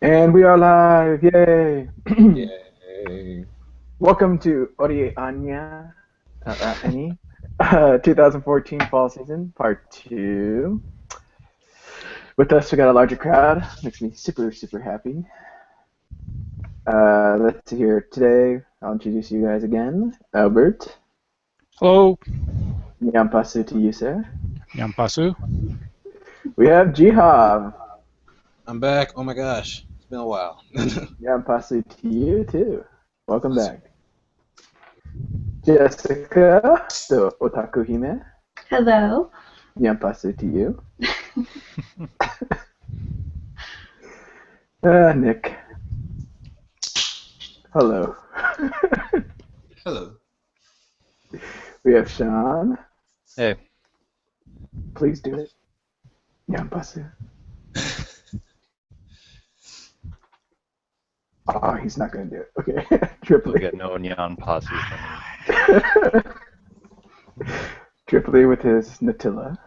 And we are live! Yay! Yay. Welcome to OreAni, 2014 fall season, part 2. With us, we got a larger crowd. Makes me super, super happy. Let's see here. Today, I'll introduce you guys again. Albert. Hello, Nyampasu to you, sir. Nyampasu. We have Jihav. I'm back. Oh my gosh. It's been a while. Nyampasu to you, too. Welcome back. Jessica, the Otaku Hime. Hello. Nyampasu to you. Nick. Hello. Hello. We have Sean. Hey. Please do it. Nyampasu. Oh, he's not going to do it. Okay. You'll Triply. get no Nyampasu from me. Triply with his Nutella.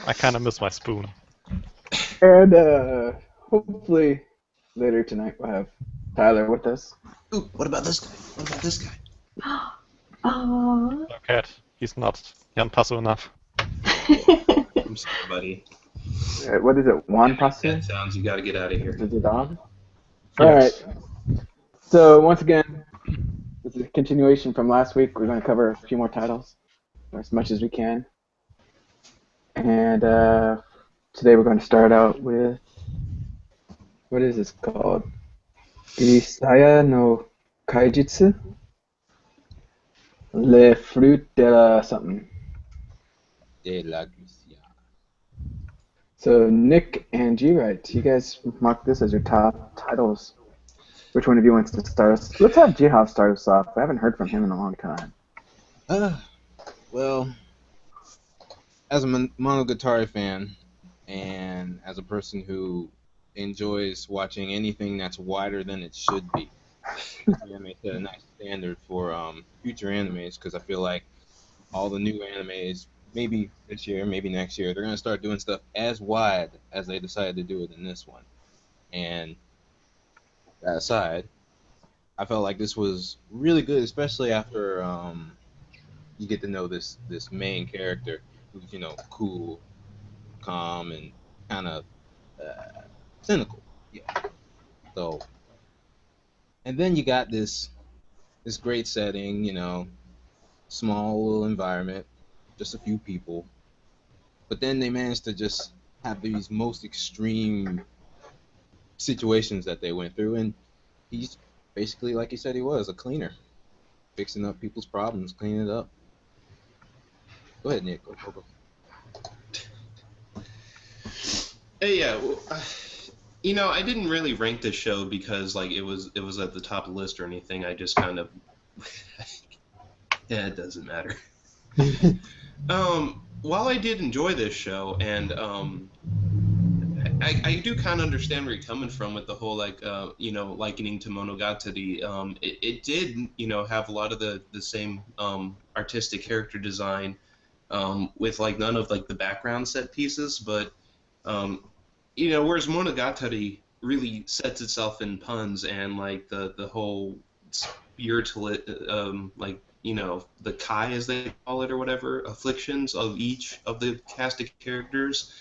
I kind of miss my spoon. And hopefully later tonight we'll have Tyler with us. Ooh, what about this guy? What about this guy? Aww. Look at, he's not Nyampasu enough. I'm sorry, buddy. What is it? Juan Pasu? That sounds. You got to get out of here. Is it a dog? Yes. Alright. So once again, this is a continuation from last week. We're going to cover a few more titles, or as much as we can. And today we're going to start out with, what is this called? Isaya no Kaijitsu? Le Fruit de la something. De la Gracia. So Nick and G-Right, you guys mark this as your top titles. Which one of you wants to start us? Let's have Jihav start us off. I haven't heard from him in a long time. Well, as a Monogatari fan, and as a person who enjoys watching anything that's wider than it should be, anime set a nice standard for future animes, because I feel like all the new animes, maybe this year, maybe next year, they're going to start doing stuff as wide as they decided to do it in this one. And that aside, I felt like this was really good, especially after you get to know this main character who's cool, calm, and kind of cynical. Yeah. So, and then you got this great setting, small little environment, just a few people. But then they managed to just have these most extreme situations that they went through, and he's basically, like he said he was, a cleaner, fixing up people's problems, cleaning it up. Go ahead, Nick. Go. Hey, yeah. Well, I didn't really rank this show because it was at the top of the list or anything. I just kind of yeah, it doesn't matter. While I did enjoy this show, and I do kind of understand where you're coming from with the whole likening to Monogatari. It did have a lot of the same artistic character design with none of the background set pieces, but whereas Monogatari really sets itself in puns and the whole spiritual the kai as they call it or whatever afflictions of each of the cast of characters.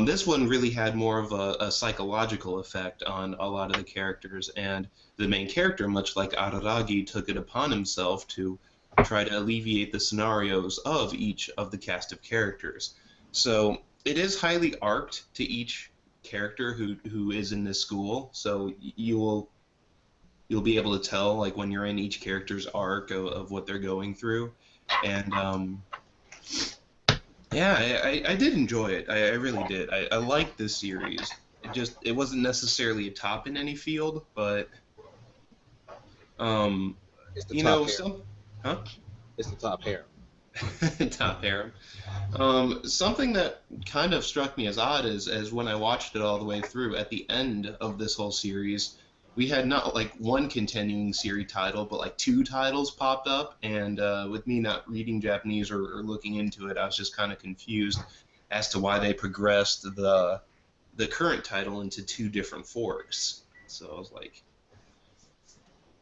This one really had more of a psychological effect on a lot of the characters, and the main character, much like Araragi, took it upon himself to try to alleviate the scenarios of each of the cast of characters. So it is highly arced to each character who is in this school, so you'll be able to tell when you're in each character's arc of what they're going through, and yeah, I did enjoy it. I really did. I liked this series. It wasn't necessarily a top in any field, but It's the top harem. Huh? It's the top harem. Top harem. Something that kind of struck me as odd is when I watched it all the way through, at the end of this whole series, we had not like one continuing series title, but like two titles popped up, and with me not reading Japanese or looking into it, I was just kind of confused as to why they progressed the current title into two different forks. So I was like,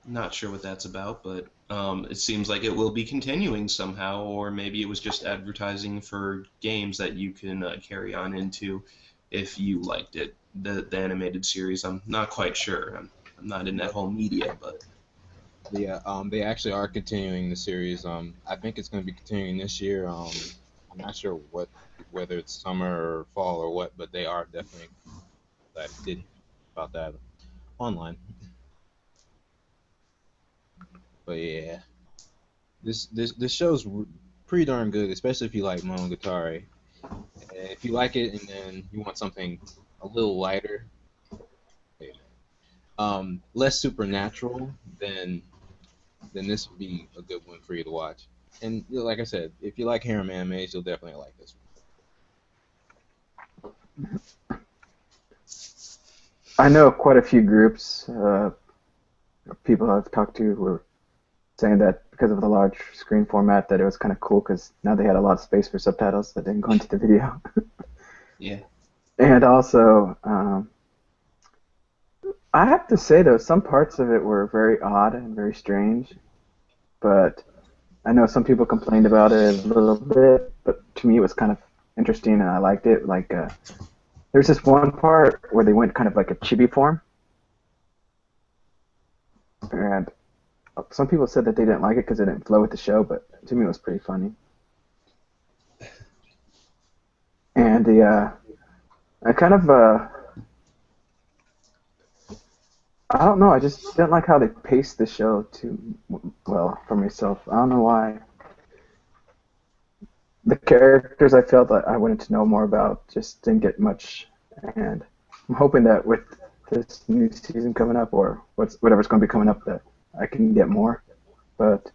not sure what that's about, but it seems like it will be continuing somehow, or maybe it was just advertising for games that you can carry on into if you liked it, the animated series. I'm not quite sure. I'm not in that whole media, but Yeah, they actually are continuing the series. I think it's going to be continuing this year. I'm not sure whether it's summer or fall or what, but they are definitely. I did hear about that online. But yeah, this show's pretty darn good, especially if you like Monogatari. And if you like it, and then you want something a little lighter, yeah, less supernatural, then this would be a good one for you to watch. And like I said, if you like harem animes, you'll definitely like this I know quite a few groups, people I've talked to were saying that because of the large screen format, that it was kind of cool because now they had a lot of space for subtitles that didn't go into the video. yeah. And also, I have to say though, some parts of it were very odd and very strange, but I know some people complained about it a little bit, but to me it was kind of interesting and I liked it. Like, there's this one part where they went kind of like a chibi form, and some people said that they didn't like it because it didn't flow with the show, but to me it was pretty funny. And I kind of, I don't know, I just didn't like how they paced the show too well for myself. I don't know why. The characters I felt that I wanted to know more about just didn't get much, and I'm hoping that with this new season coming up, or whatever's going to be coming up, that I can get more. But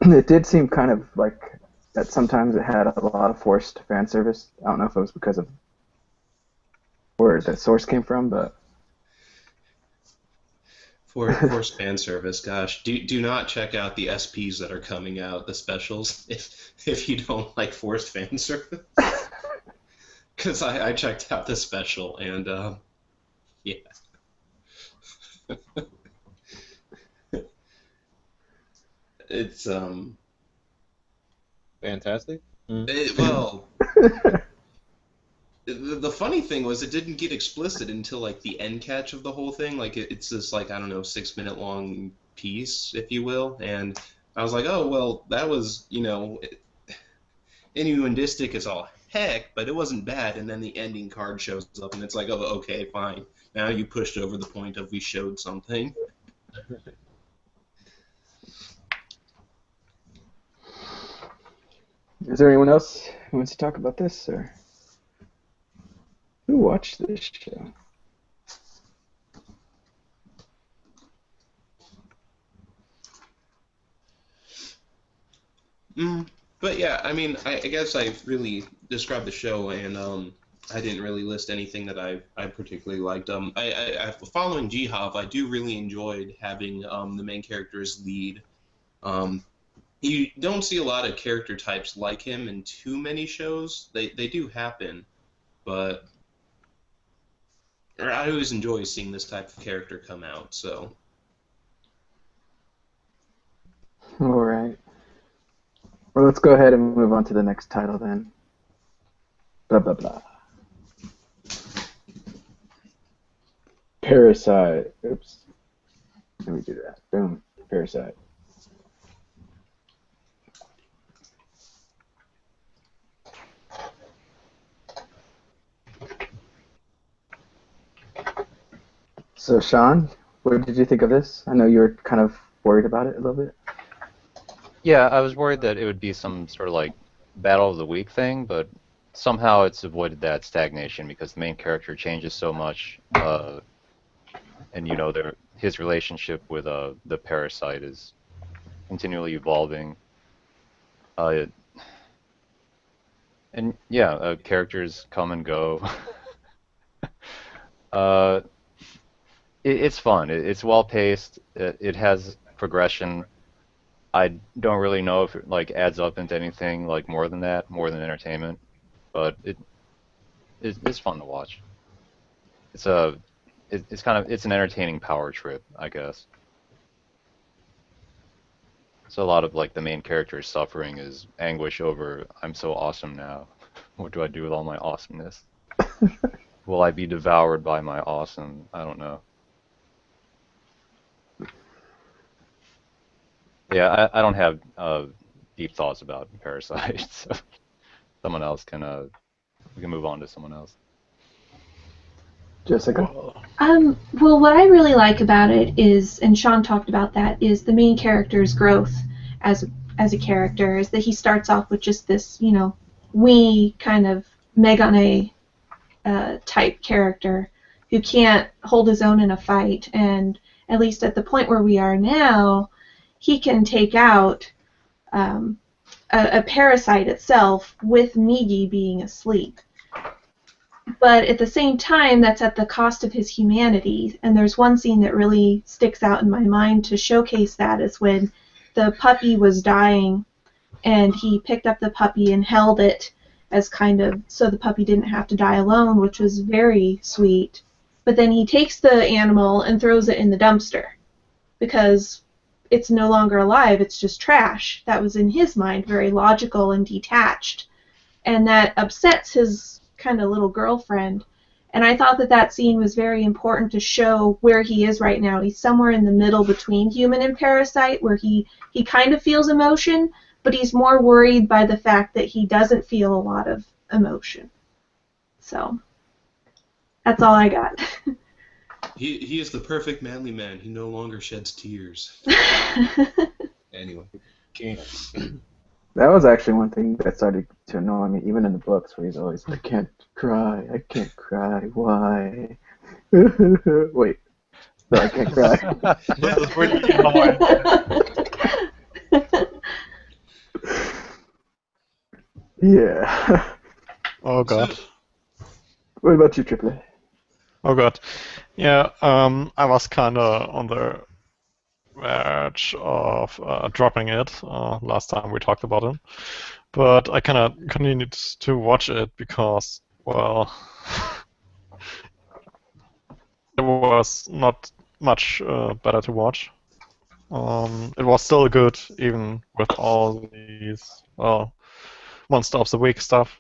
it did seem kind of like that sometimes it had a lot of forced fan service. I don't know if it was because of where the source came from, but Forced fan service, gosh. Do not check out the SPs that are coming out, the specials, if you don't like forced fan service. Because I checked out the special, and yeah. It's fantastic. well, the funny thing was it didn't get explicit until like the end catch of the whole thing. Like it's this like I don't know 6 minute long piece, if you will, and I was like, oh well, that was innuendistic as all heck, but it wasn't bad. And then the ending card shows up, and it's like, oh okay, fine. Now you pushed over the point of we showed something. is there anyone else who wants to talk about this, or who watched this show? But yeah, I mean, I guess I really described the show, and I didn't really list anything that I particularly liked. Following Jihov, I do really enjoyed having the main character as lead. Um, you don't see a lot of character types like him in too many shows. They do happen, but I always enjoy seeing this type of character come out. So All right. Well, let's go ahead and move on to the next title then. Blah, blah, blah. Parasite. Oops. Let me do that. Boom. Parasite. So, Sean, what did you think of this? I know you were kind of worried about it a little bit. Yeah, I was worried that it would be some sort of like battle of the week thing, but somehow it's avoided that stagnation because the main character changes so much, and his relationship with the parasite is continually evolving. Uh, and yeah, characters come and go. uh, It's fun. It's well paced. It has progression. I don't really know if it like adds up into anything like more than that, more than entertainment, but it's fun to watch. It's a it's kind of it's an entertaining power trip, I guess. So a lot of like the main character's suffering is anguish over I'm so awesome now. What do I do with all my awesomeness? Will I be devoured by my awesome? I don't know. Yeah, I don't have deep thoughts about Parasite, so someone else can we can move on to someone else. Jessica? Well, what I really like about it is, and Sean talked about that, is the main character's growth as as a character. Is that he starts off with just this, wee kind of Megane type character who can't hold his own in a fight, and at least at the point where we are now, he can take out a parasite itself with Migi being asleep. But at the same time, that's at the cost of his humanity. And there's one scene that really sticks out in my mind to showcase that is when the puppy was dying and he picked up the puppy and held it as kind of so the puppy didn't have to die alone, which was very sweet. But then he takes the animal and throws it in the dumpster because it's no longer alive, it's just trash. That was in his mind very logical and detached. And that upsets his kind of little girlfriend. And I thought that that scene was very important to show where he is right now. He's somewhere in the middle between human and parasite, where he kind of feels emotion, but he's more worried by the fact that he doesn't feel a lot of emotion. So that's all I got. He is the perfect manly man. He no longer sheds tears. Anyway. Okay. That was actually one thing that started to annoy me, even in the books, where he's always, I can't cry, why? Wait, no, I can't cry. This is really annoying. Yeah. Oh god. What about you, Triple? Oh god. Yeah, I was kinda on the verge of dropping it last time we talked about it. But I kinda continued to watch it because, well, there was not much better to watch. It was still good, even with all these, well, Monster of the Week stuff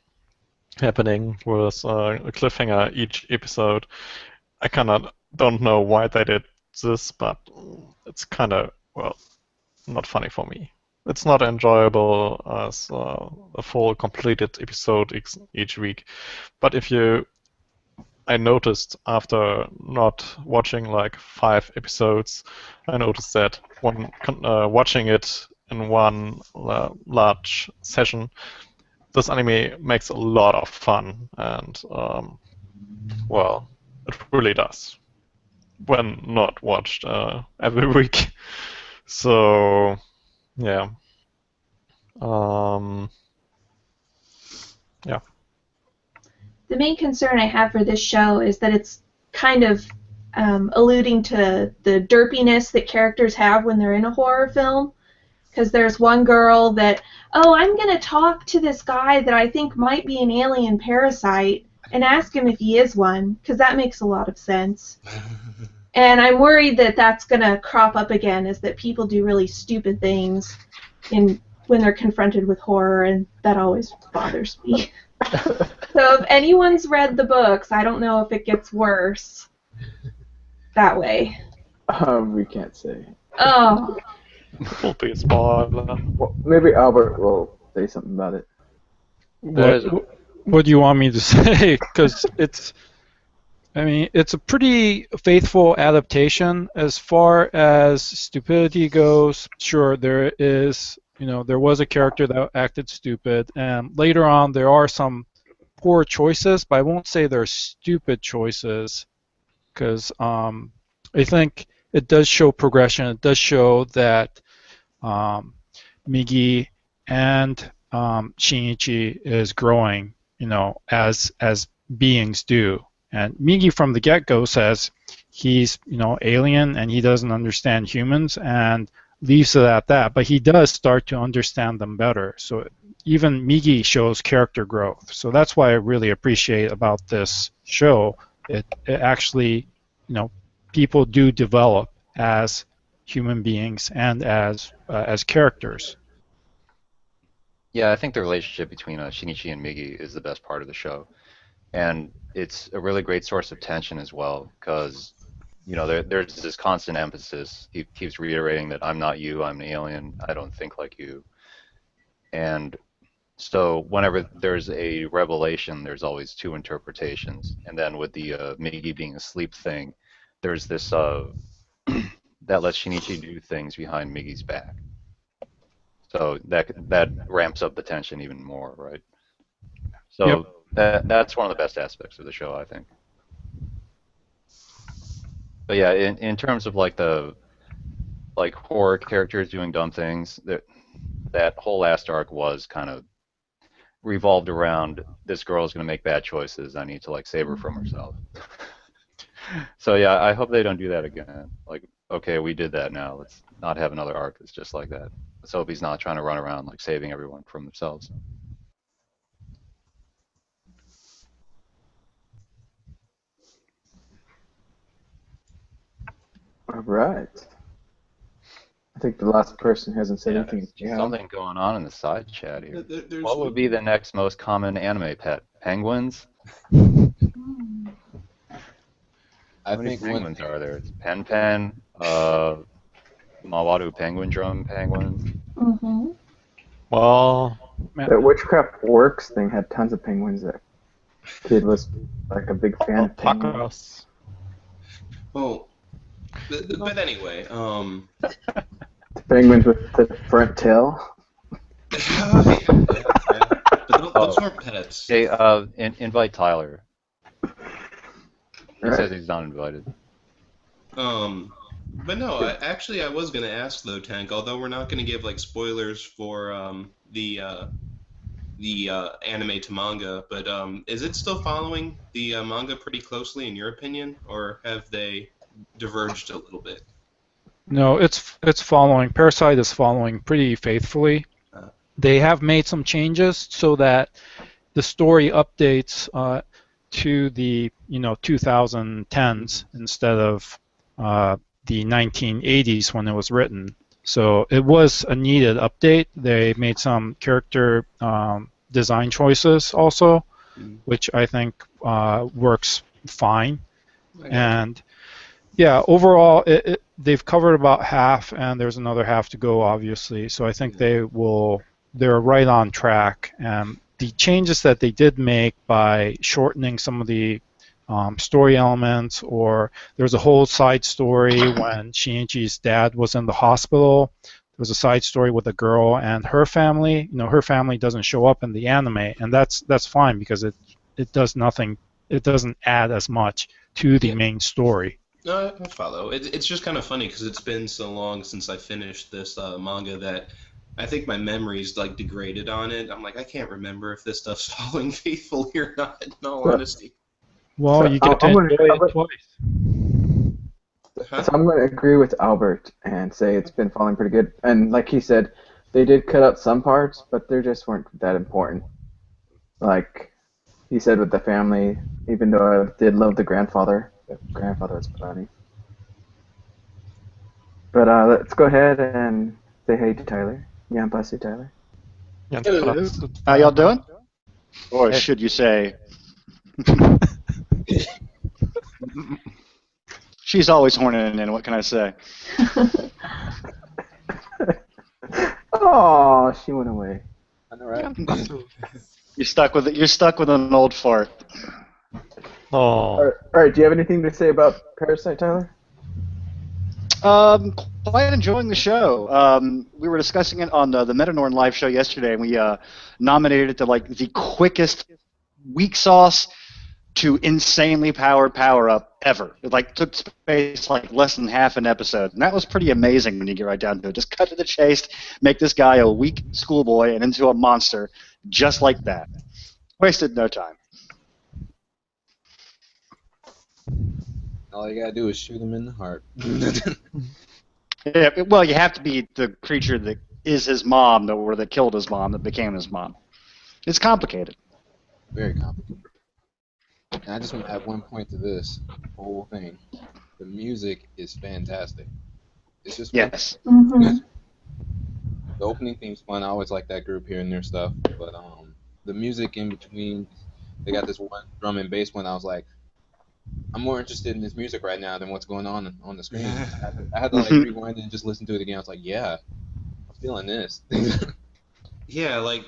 happening with a cliffhanger each episode. I kind of don't know why they did this, but it's kind of, well, not funny for me. It's not enjoyable as a full completed episode each week. But I noticed after not watching like 5 episodes, I noticed that when watching it in one large session, this anime makes a lot of fun, and well, it really does when not watched every week. So yeah, yeah. The main concern I have for this show is that it's kind of alluding to the derpiness that characters have when they're in a horror film. Because there's one girl that, I'm going to talk to this guy that I think might be an alien parasite and ask him if he is one, because that makes a lot of sense. And I'm worried that that's going to crop up again, is that people do really stupid things when they're confronted with horror, and that always bothers me. So if anyone's read the books, I don't know if it gets worse that way. We can't say. Oh. Will be a spoiler. Well, maybe Albert will say something about it. What do you want me to say? Because it's a pretty faithful adaptation as far as stupidity goes. Sure, there was a character that acted stupid, and later on there are some poor choices, but I won't say they're stupid choices, because I think it does show progression. It does show that Migi and Shinichi is growing, as beings do. And Migi from the get-go says he's alien and he doesn't understand humans and leaves it at that. But he does start to understand them better. So even Migi shows character growth. So that's why I really appreciate about this show. It actually, people do develop as human beings and as characters. Yeah, I think the relationship between Shinichi and Migi is the best part of the show, and it's a really great source of tension as well because there's this constant emphasis. He keeps reiterating that I'm not you, I'm an alien, I don't think like you, and so whenever there's a revelation, there's always two interpretations, and then with the Migi being asleep thing, there's this that lets Shinichi do things behind Migi's back. So that ramps up the tension even more, right? So that's one of the best aspects of the show, I think. But yeah, in terms of like the horror characters doing dumb things, that whole last arc was kind of revolved around this girl's gonna make bad choices. I need to like save her from herself. So yeah, I hope they don't do that again. Like, okay, we did that now. Let's not have another arc that's just like that. Let's hope he's not trying to run around like saving everyone from themselves. All right. I think the last person who hasn't said anything is Jihad. Something going on in the side chat here. There's What would be the next most common anime pet? Penguins? How many penguins are there? It's Pen, Mawaru penguin drum penguins. Mm-hmm. Well, That Witchcraft Works thing had tons of penguins. That kid was like a big fan of penguins. Alpacas. Well, but anyway, The penguins with the front tail. But those weren't pets. Hey, invite Tyler. He Right. says he's not invited. But no, I was gonna ask though, Tank. Although we're not gonna give like spoilers for the anime to manga, but is it still following the manga pretty closely in your opinion, or have they diverged a little bit? No, it's following. Parasite is following pretty faithfully. They have made some changes so that the story updates to the 2010s instead of the 1980s when it was written. So it was a needed update. They made some character design choices also, which I think works fine. And yeah, overall, they've covered about half, and there's another half to go, obviously. So I think they're right on track. And the changes that they did make by shortening some of the story elements, or there's a whole side story when Shinichi's dad was in the hospital. There was a side story with a girl and her family. Her family doesn't show up in the anime, and that's fine because it does nothing. It doesn't add as much to the main story. No, I follow. It's just kind of funny because it's been so long since I finished this manga that I think my memory's like degraded on it. I'm like, I can't remember if this stuff's following faithfully or not, in all honesty. Well, So you get to enjoy it twice. So I'm going to agree with Albert and say it's been falling pretty good. And like he said, they did cut out some parts, but they just weren't that important. Like he said with the family, even though I did love the grandfather. The grandfather was funny. But let's go ahead and say hey to Tyler. Yeah, bless you, Tyler. Hello. How y'all doing? Or should you say... She's always horning in, what can I say? Oh, she went away. All right. You're stuck with an old fart. Oh. All right, do you have anything to say about Parasite, Tyler? Quite enjoying the show. We were discussing it on the Metanorn live show yesterday, and we nominated it to like the quickest weak sauce to insanely powered power-up ever. It like took space like less than half an episode, and that was pretty amazing when you get right down to it. Just cut to the chase, make this guy a weak schoolboy and into a monster, just like that. Wasted no time. All you gotta do is shoot him in the heart. Yeah, well, you have to be the creature that is his mom, or that killed his mom, that became his mom. It's complicated. Very complicated. And I just want to add one point to this whole thing. The music is fantastic. It's just Yes. Mhm. the opening theme's fun. I always like that group hearing their stuff, but the music in between, they got this one drum and bass one. I was like, I'm more interested in this music right now than what's going on the screen. I had to like rewind and just listen to it again. I was like, yeah, I'm feeling this. Yeah, like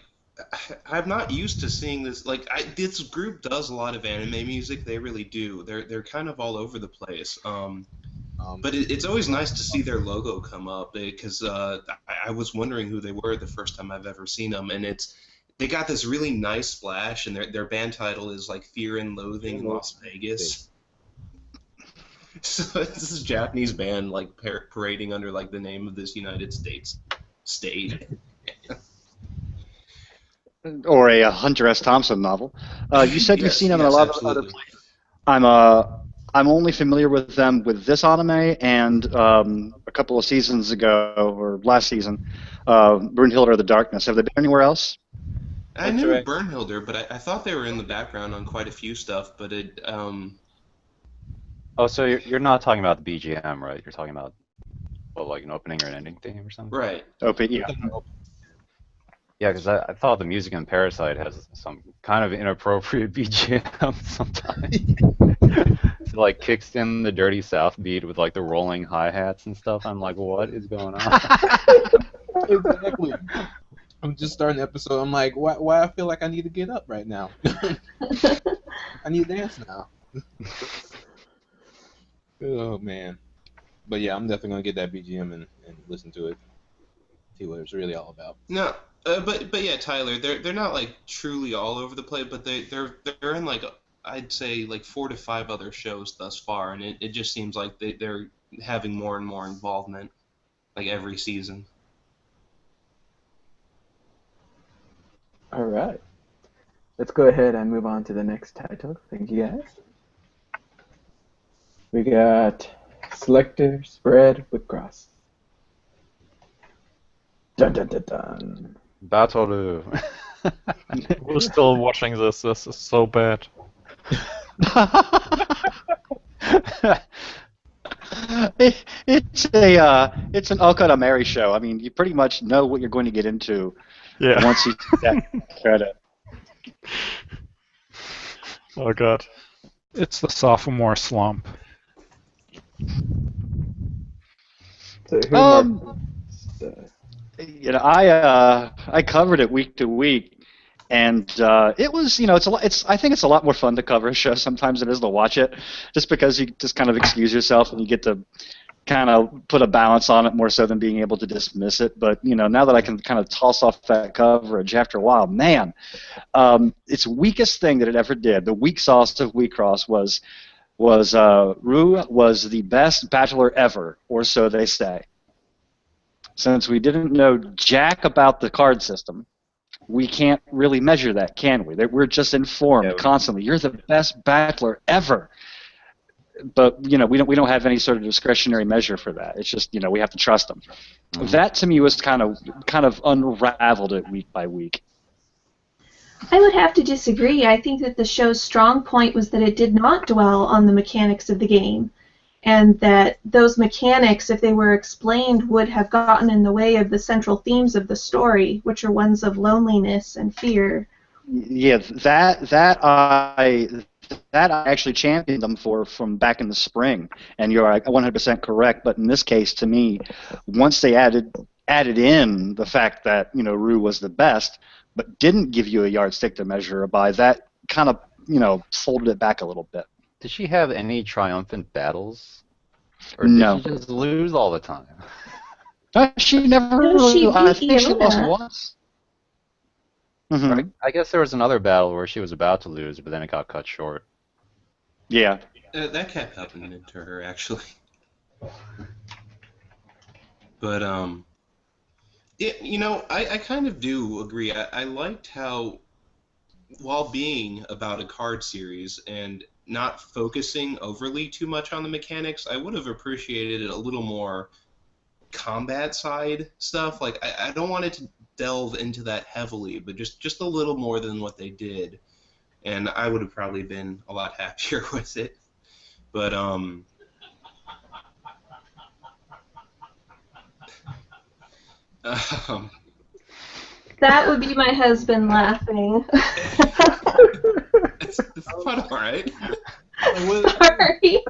I'm not used to seeing this. Like this group does a lot of anime music. They really do. They're kind of all over the place. But it's always nice to see their logo come up because I was wondering who they were the first time I've ever seen them, and they got this really nice splash, and their band title is like Fear and Loathing in Las Vegas. So it's this Japanese band like parading under like the name of this United States state. Or a Hunter S. Thompson novel. You said you've seen them in a lot of other absolutely. places. I'm only familiar with them with this anime and a couple of seasons ago, or last season, Brunhilde or the Darkness. Have they been anywhere else? I knew Bernhilder, but I thought they were in the background on quite a few stuff. But Oh, so you're not talking about the BGM, right? You're talking about, well, like an opening or an ending theme or something? right. Yeah. Yeah, because I thought the music in Parasite has some kind of inappropriate BGM sometimes. It like kicks in the Dirty South beat with like the rolling hi-hats and stuff. I'm like, what is going on? Exactly. I'm just starting the episode. I'm like, why I feel like I need to get up right now? I need to dance now. Oh man. But yeah, I'm definitely gonna get that BGM and listen to it. See what it's really all about. No, but yeah, Tyler, they're not like truly all over the place, but they're in like I'd say like 4 to 5 other shows thus far, and it just seems like they're having more and more involvement like every season. All right. Let's go ahead and move on to the next title. Thank you, guys. We got Selector Spread with Cross. Dun dun dun dun. Battle. We're still watching this. This is so bad. It's an Okada Mary show. I mean, you pretty much know what you're going to get into Yeah. once you see that credit. Oh god. It's the sophomore slump. So who Um, marked You know, I covered it week to week, and it was, you know, I think it's a lot more fun to cover a show sometimes than it is to watch it, just because you just kind of excuse yourself and you get to kind of put a balance on it more so than being able to dismiss it. But you know, now that I can kind of toss off that coverage after a while, man, its weakest thing that it ever did, the weak sauce of Wheatcross was Rue was the best bachelor ever, or so they say. Since we didn't know jack about the card system, we can't really measure that, can we? We're just informed constantly. You're the best bachelor ever, but you know we don't have any sort of discretionary measure for that. It's just, you know, we have to trust them. Mhm. That to me was kind of unraveled it week by week. I would have to disagree. I think that the show's strong point was that it did not dwell on the mechanics of the game, and that those mechanics, if they were explained, would have gotten in the way of the central themes of the story, which are ones of loneliness and fear. Yeah, that I actually championed them from back in the spring, and you're 100% correct. But in this case, to me, once they added in the fact that, you know, Rue was the best, but didn't give you a yardstick to measure her by, that kind of, you know, folded it back a little bit. Did she have any triumphant battles? Or No. did she just lose all the time? She never No, really. she I beat think she lost Iona. once. Mhm. I guess there was another battle where she was about to lose, but then it got cut short. Yeah. That kept happening to her actually. But yeah, you know, I kind of do agree. I liked how while being about a card series and not focusing overly too much on the mechanics, I would have appreciated a little more combat side stuff. Like I don't want it to delve into that heavily, but just a little more than what they did, and I would have probably been a lot happier with it. But um That would be my husband laughing. it's fun, all right. Sorry.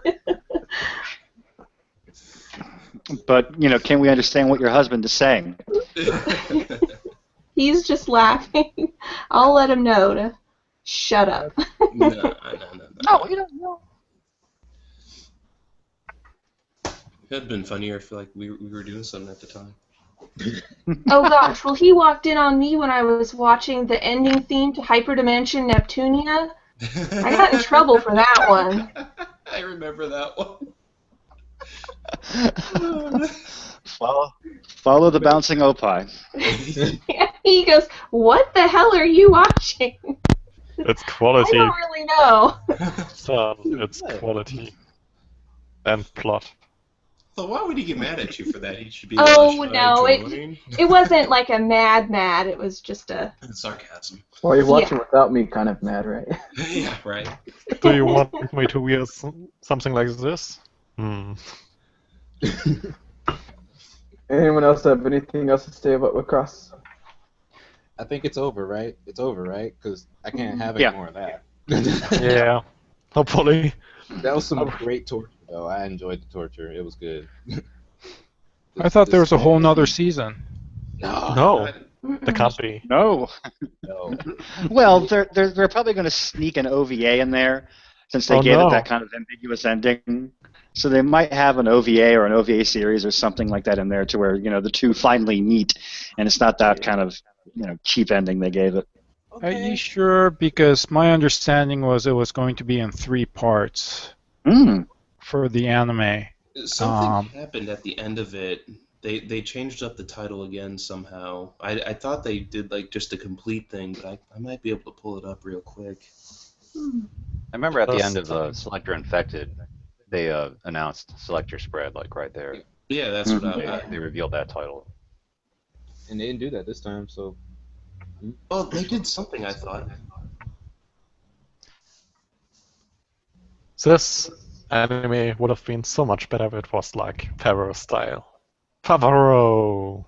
But can we understand what your husband is saying? He's just laughing. I'll let him know to shut up. No. No, you don't know. It had been funnier if like we were doing something at the time. Oh gosh, well he walked in on me when I was watching the ending theme to Hyperdimension Neptunia. I got in trouble for that one. I remember that one. Follow the bouncing opie. He goes, "What the hell are you watching?" It's I quality, don't really know. son. It's quality. And plot. So why would he get mad at you for that? He should be Oh, like, no, join? it wasn't like a mad. It was just a... Sarcasm. Well, you're watching without me, kind of mad, right? Yeah, right. Do you want me to wear something like this? Anyone else have anything else to say about lacrosse? I think it's over, right? It's over, right? Because I can't have any Yeah. more of that. Yeah. Hopefully. That was some great torture, though. I enjoyed the torture. It was good. I thought there was a whole nother season. No. There can't be. No. No. Well, they're probably going to sneak an OVA in there since they Oh, gave no. it that kind of ambiguous ending. So they might have an OVA or an OVA series or something like that in there to where the two finally meet, and it's not that kind of cheap ending they gave it. Are you sure? Because my understanding was it was going to be in 3 parts for the anime. Something happened at the end of it. They changed up the title again somehow. I thought they did like just a complete thing, but I might be able to pull it up real quick. I remember at the end of Selector Infected, they announced Selector Spread, like right there. Yeah, that's what They revealed that title. And they didn't do that this time, so. Oh, they did something, I thought. This anime would have been so much better if it was like Pharaoh style. Favaro!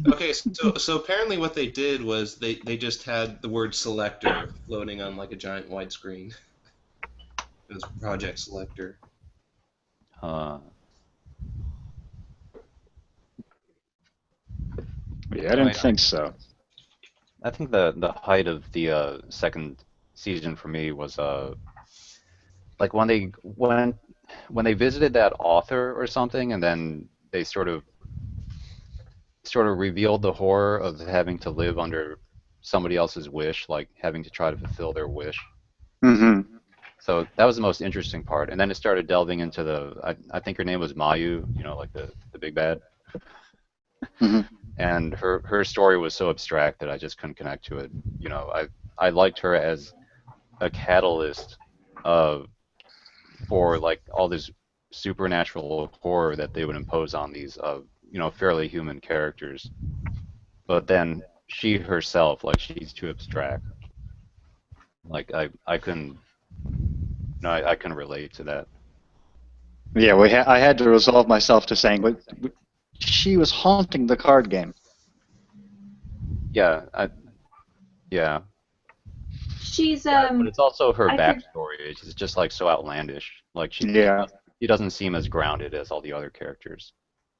Okay, so apparently what they did was they just had the word selector floating on like a giant widescreen. It was Project Selector. Yeah, I didn't think so. I think the height of the second season for me was like when they visited that author or something, and then they sort of revealed the horror of having to live under somebody else's wish, like having to try to fulfill their wish. Mm-hmm. So that was the most interesting part, and then it started delving into I think her name was Mayu, like the big bad. Mm-hmm. And her story was so abstract that I just couldn't connect to it. I liked her as a catalyst for like all this supernatural horror that they would impose on these fairly human characters. But then she herself, like, she's too abstract. Like I couldn't I couldn't relate to that. Yeah, I had to resolve myself to saying, but she was haunting the card game. Yeah, yeah. She's But it's also her I backstory. It's just like so outlandish. Like she doesn't seem as grounded as all the other characters.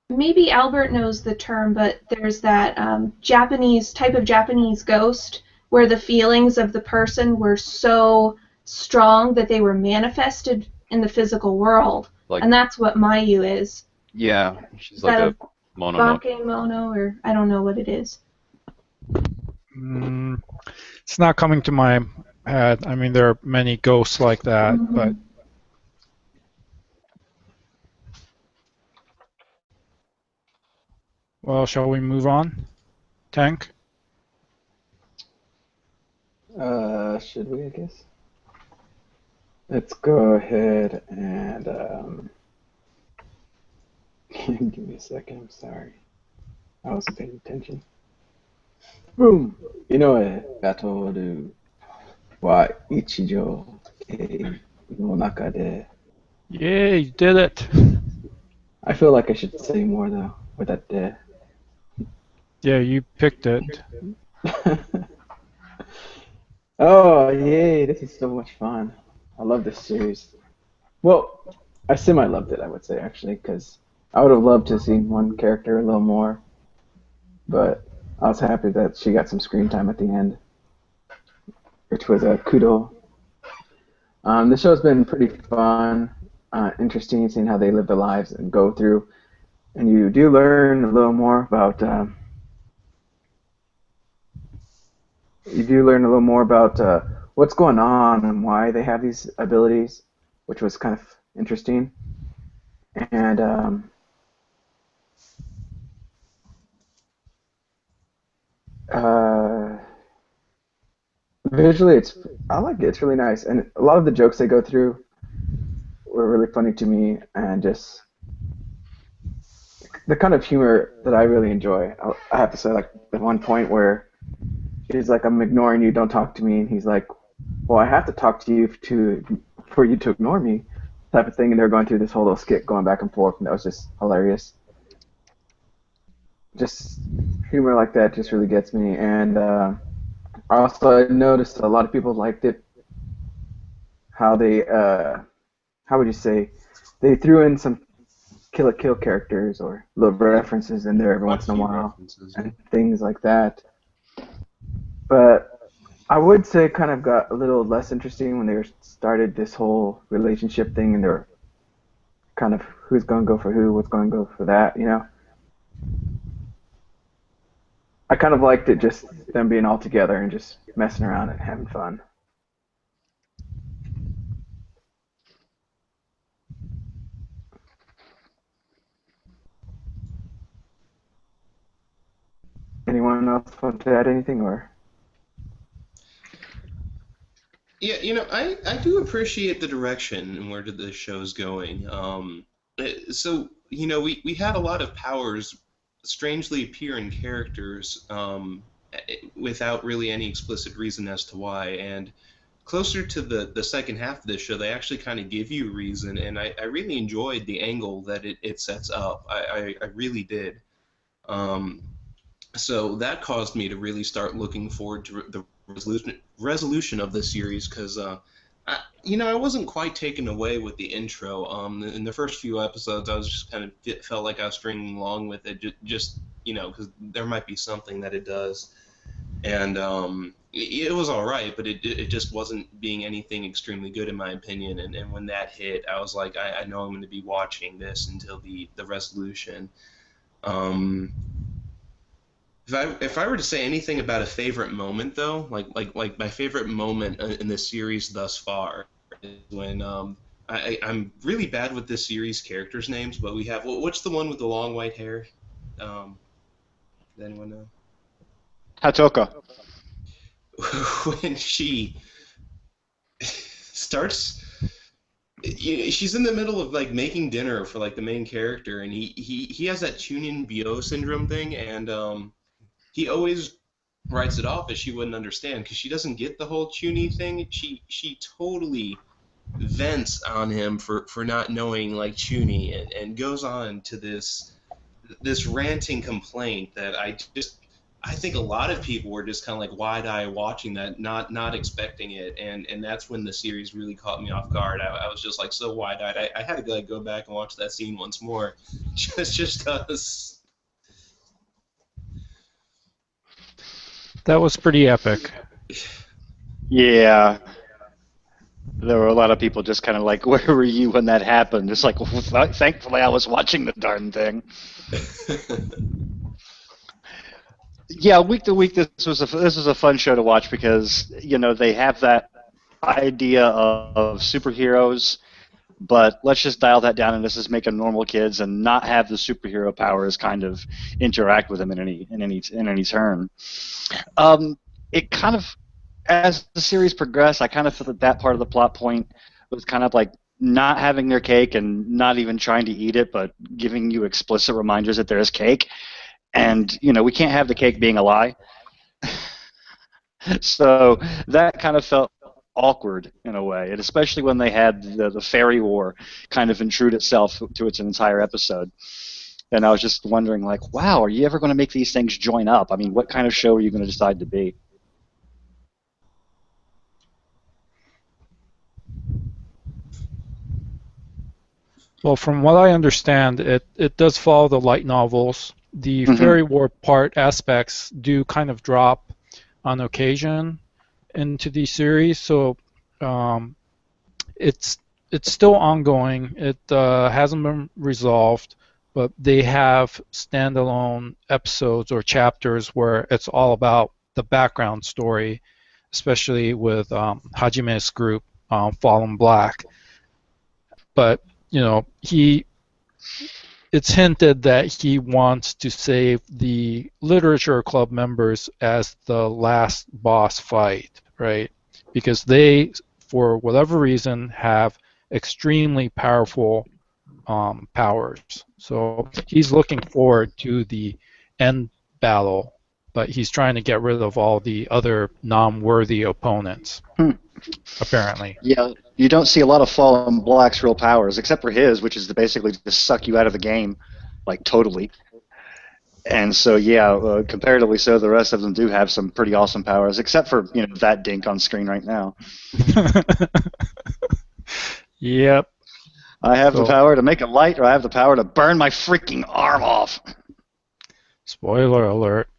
Maybe Albert knows the term, but there's that Japanese type of Japanese ghost where the feelings of the person were so strong that they were manifested in the physical world, and that's what Mayu is. Yeah, she's like a mono. Bakemono, or I don't know what it is. It's not coming to my head. I mean, there are many ghosts like that, but. Well, shall we move on? Tank? Should we, I guess? Let's go ahead and give me a second. I'm sorry. I wasn't paying attention. Boom! 井上が通るは一条の中で Yay, you did it. I feel like I should say more though with that de. Yeah, you picked it. Oh, yay, this is so much fun. I love this series. Well, I semi-loved it, I would say, actually, because I would have loved to have seen one character a little more, but I was happy that she got some screen time at the end, which was a kudo. The show's been pretty fun, interesting, seeing how they live their lives and go through, and you do learn a little more about what's going on and why they have these abilities, which was kind of interesting. And visually, I like it. It's really nice, and a lot of the jokes they go through were really funny to me, and just the kind of humor that I really enjoy. I have to say, like at one point where he's like, "I'm ignoring you. Don't talk to me," and he's like, "Well, I have to talk to you for you to ignore me," type of thing. And they're going through this whole little skit going back and forth, and that was just hilarious. Just humor like that just really gets me. And also, I noticed a lot of people liked it. How they, how would you say, they threw in some Kill la Kill characters or little references in there every once in a while, and things like that. But I would say it kind of got a little less interesting when they started this whole relationship thing, and they're kind of who's going to go for who, what's going to go for that, you know. I kind of liked it just them being all together and just messing around and having fun. Anyone else want to add anything, or? Yeah, I do appreciate the direction and where the show's going. So, we had a lot of powers strangely appear in characters without really any explicit reason as to why. And closer to the second half of this show, they actually kind of give you a reason, and I really enjoyed the angle that it sets up. I really did. Um, so that caused me to really start looking forward to the resolution of the series because I wasn't quite taken away with the intro. In the first few episodes, I was just kind of felt like I was stringing along with it, just because there might be something that it does, and it was all right, but it just wasn't being anything extremely good in my opinion. And when that hit, I was like, I know I'm going to be watching this until the resolution. Um, if I were to say anything about a favorite moment though, like my favorite moment in the series thus far is when I'm really bad with this series characters' names, but we have what's the one with the long white hair? Does anyone know? Hatoka. When she starts, she's in the middle of like making dinner for like the main character, and he has that Chunin Bio syndrome thing, and he always writes it off as she wouldn't understand because she doesn't get the whole Chuny thing. She totally vents on him for not knowing like Chuny and goes on to this ranting complaint that I think a lot of people were just kind of like wide-eyed watching that, not expecting it, and that's when the series really caught me off guard. I was just like so wide-eyed. I had to like go back and watch that scene once more, just because. That was pretty epic. Yeah. There were a lot of people just kind of like, where were you when that happened? It's like, thankfully I was watching the darn thing. Yeah, week to week, this was a fun show to watch because they have that idea of superheroes, but let's just dial that down and let's just make them normal kids and not have the superhero powers kind of interact with them in any turn. It kind of as the series progressed, I kind of felt that that part of the plot point was kind of like not having their cake and not even trying to eat it, but giving you explicit reminders that there is cake. And, you know, we can't have the cake being a lie. So that kind of felt awkward in a way, and especially when they had the fairy war kind of intrude itself to its entire episode. And I was just wondering, like, wow, are you ever going to make these things join up? I mean, what kind of show are you going to decide to be? Well, from what I understand, it does follow the light novels. The Mhm. fairy war part aspects do kind of drop on occasion into the series, so um, it's still ongoing. It hasn't been resolved, but they have standalone episodes or chapters where it's all about the background story, especially with Hajime's group, Fallen Black. But you know, it's hinted that he wants to save the literature club members as the last boss fight, right? Because they, for whatever reason, have extremely powerful powers. So he's looking forward to the end battle, but he's trying to get rid of all the other non-worthy opponents, Hmm. apparently. Yeah, you don't see a lot of Fallen Black's real powers, except for his, which is to basically just suck you out of the game, like totally. And so, yeah, comparatively so, the rest of them do have some pretty awesome powers, except for that dink on screen right now. Yep. I have the So- power to make it light, or I have the power to burn my freaking arm off. Spoiler alert.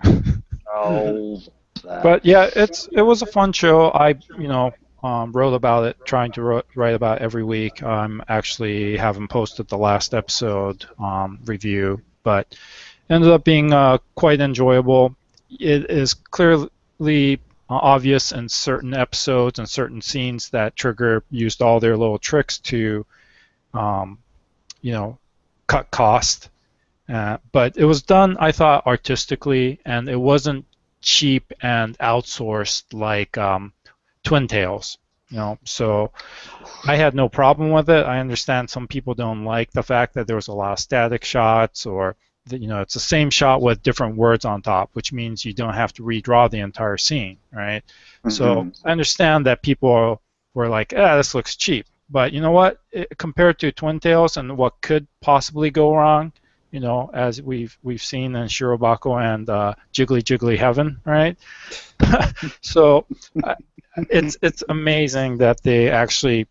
Oh, But yeah, it was a fun show. I wrote about it, trying to write about it every week. I'm actually haven't posted the last episode review, but ended up being quite enjoyable. It is clearly obvious in certain episodes and certain scenes that Trigger used all their little tricks to, cut cost. But it was done, I thought, artistically, and it wasn't cheap and outsourced like Twin Tails. So I had no problem with it. I understand some people don't like the fact that there was a lot of static shots, or it's the same shot with different words on top, which means you don't have to redraw the entire scene, right? So I understand that people were like, this looks cheap. But you know what? Compared to Twin Tails and what could possibly go wrong, as we've seen in Shirobako and Jiggly Jiggly Heaven, right? So it's amazing that they actually,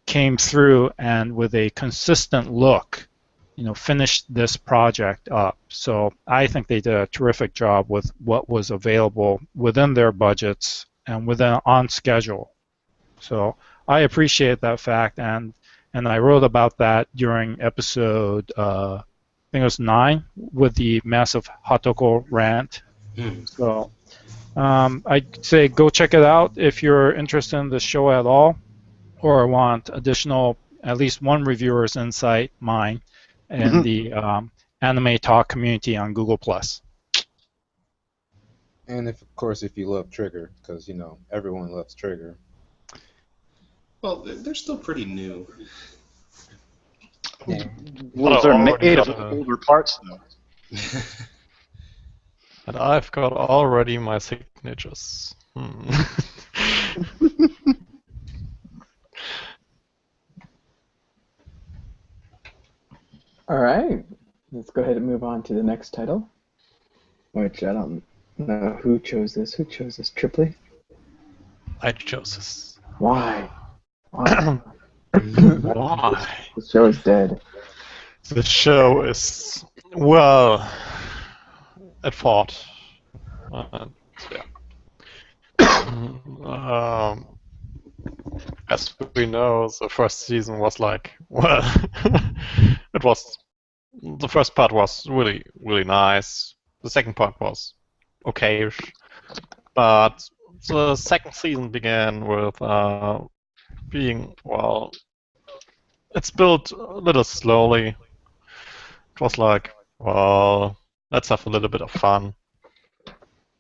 came through and with a consistent look, finished this project up. So I think they did a terrific job with what was available within their budgets and on schedule. So I appreciate that fact, and I wrote about that during episode, I think it was 9, with the massive Hatoko rant. So I'd say go check it out if you're interested in the show at all, or want additional, at least one reviewer's insight, mine, in the Anime Talk community on Google+. And of course, if you love Trigger, because everyone loves Trigger. Well, they're still pretty new. Yeah. Well, they're made of older parts, though. And I've got already my signatures. All right, let's go ahead and move on to the next title, which I don't know who chose this. Who chose this? Triply? I chose this. Why? Why? Why? The show is dead. The show is, well, at fault. As we know, the first season was like, well, the first part was really, really nice. The second part was okay-ish. But the second season began with being, well, it's built a little slowly. It was like, well, let's have a little bit of fun.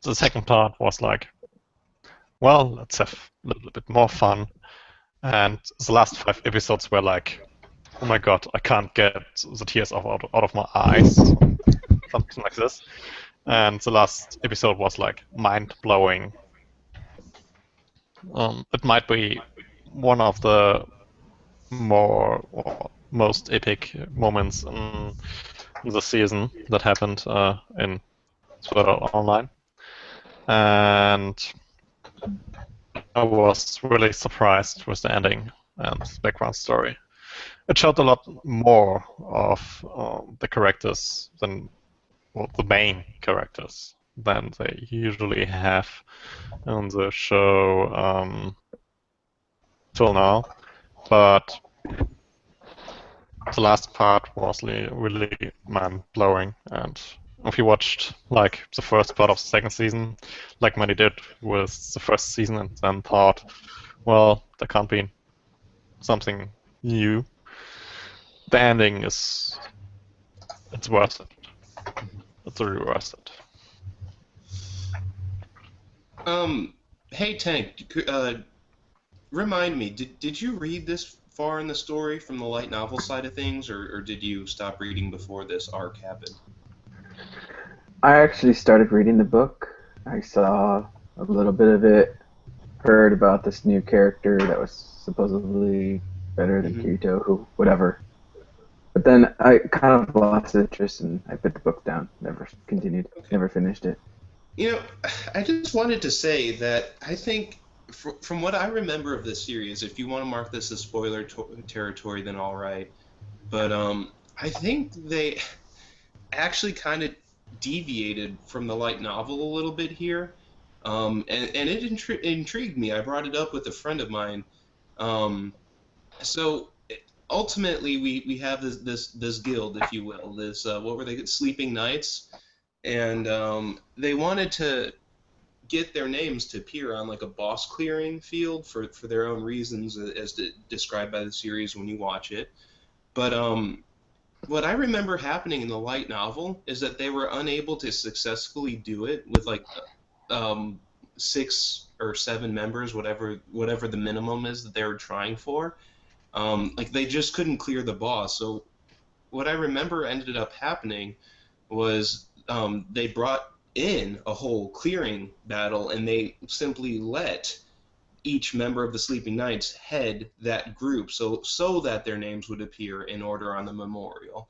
The second part was like, well, let's have a little bit more fun. And the last 5 episodes were like, oh my god, I can't get the tears out of my eyes, something like this. And the last episode was like mind blowing. It might be one of the more or most epic moments in the season that happened in Sword Art Online. And I was really surprised with the ending and the background story. It showed a lot more of the characters than the main characters than they usually have in the show till now. But the last part was really mind-blowing, and if you watched like the first part of the second season, like many did with the first season, and then thought, well, there can't be something new, the ending it's worth it. It's really worth it. Hey Tank, remind me, did you read this far in the story from the light novel side of things, or did you stop reading before this arc happened? I actually started reading the book. I saw a little bit of it, heard about this new character that was supposedly better than Kirito, whatever. But then I kind of lost interest and I put the book down. Never continued. Okay. Never finished it. You know, I just wanted to say that I think, from what I remember of this series, if you want to mark this as spoiler territory, then all right. But I think they actually kind of deviated from the light novel a little bit here, and it intrigued me. I brought it up with a friend of mine. So ultimately, we have this guild, if you will, this what were they? Sleeping Knights, and they wanted to get their names to appear on like a boss clearing field for their own reasons, as described by the series when you watch it. But what I remember happening in the light novel is that they were unable to successfully do it with like 6 or 7 members, whatever the minimum is that they were trying for. Like they just couldn't clear the boss. So what I remember ended up happening was they brought in a whole clearing battle, and they simply let each member of the Sleeping Knights head that group so that their names would appear in order on the memorial.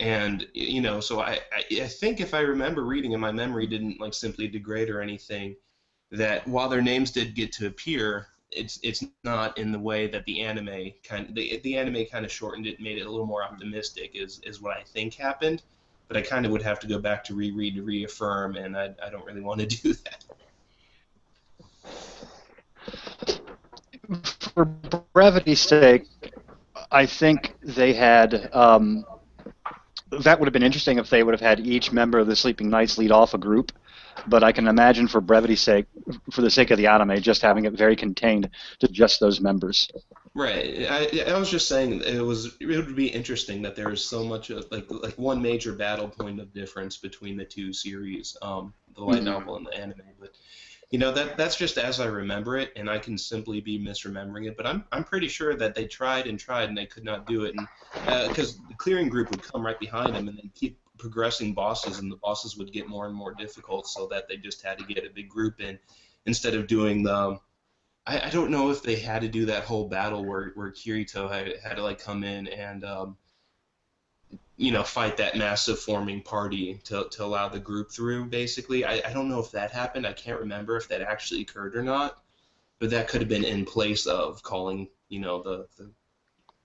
And, you know, so I think if I remember reading, and my memory didn't like simply degrade or anything, that while their names did get to appear, it's not in the way that the anime the anime kind of shortened it, made it a little more optimistic, is what I think happened. But I kind of would have to go back to reread to reaffirm, and I don't really want to do that. For brevity's sake, I think they had that would have been interesting if they would have had each member of the Sleeping Knights lead off a group. But I can imagine, for brevity's sake, for the sake of the anime, just having it very contained to just those members. Right. I was just saying it would be interesting that there is so much of like one major battle point of difference between the two series, the light novel and the anime. But you know, that's just as I remember it, and I can simply be misremembering it. But I'm pretty sure that they tried and they could not do it, and because the clearing group would come right behind them and then keep progressing bosses, and the bosses would get more and more difficult, so that they just had to get a big group in instead of doing the. I don't know if they had to do that whole battle where Kirito had to like come in and you know, fight that massive forming party to allow the group through, basically. I don't know if that happened. I can't remember if that actually occurred or not, but that could have been in place of calling, you know, the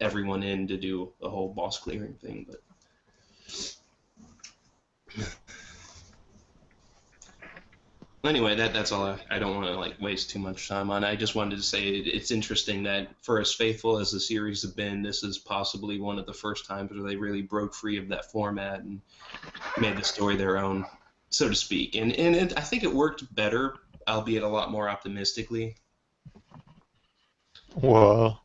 everyone in to do the whole boss clearing thing. But anyway, that's all. I don't want to like waste too much time on it. I just wanted to say it's interesting that for as faithful as the series have been, this is possibly one of the first times where they really broke free of that format and made the story their own, so to speak. And I think it worked better, albeit a lot more optimistically. Well,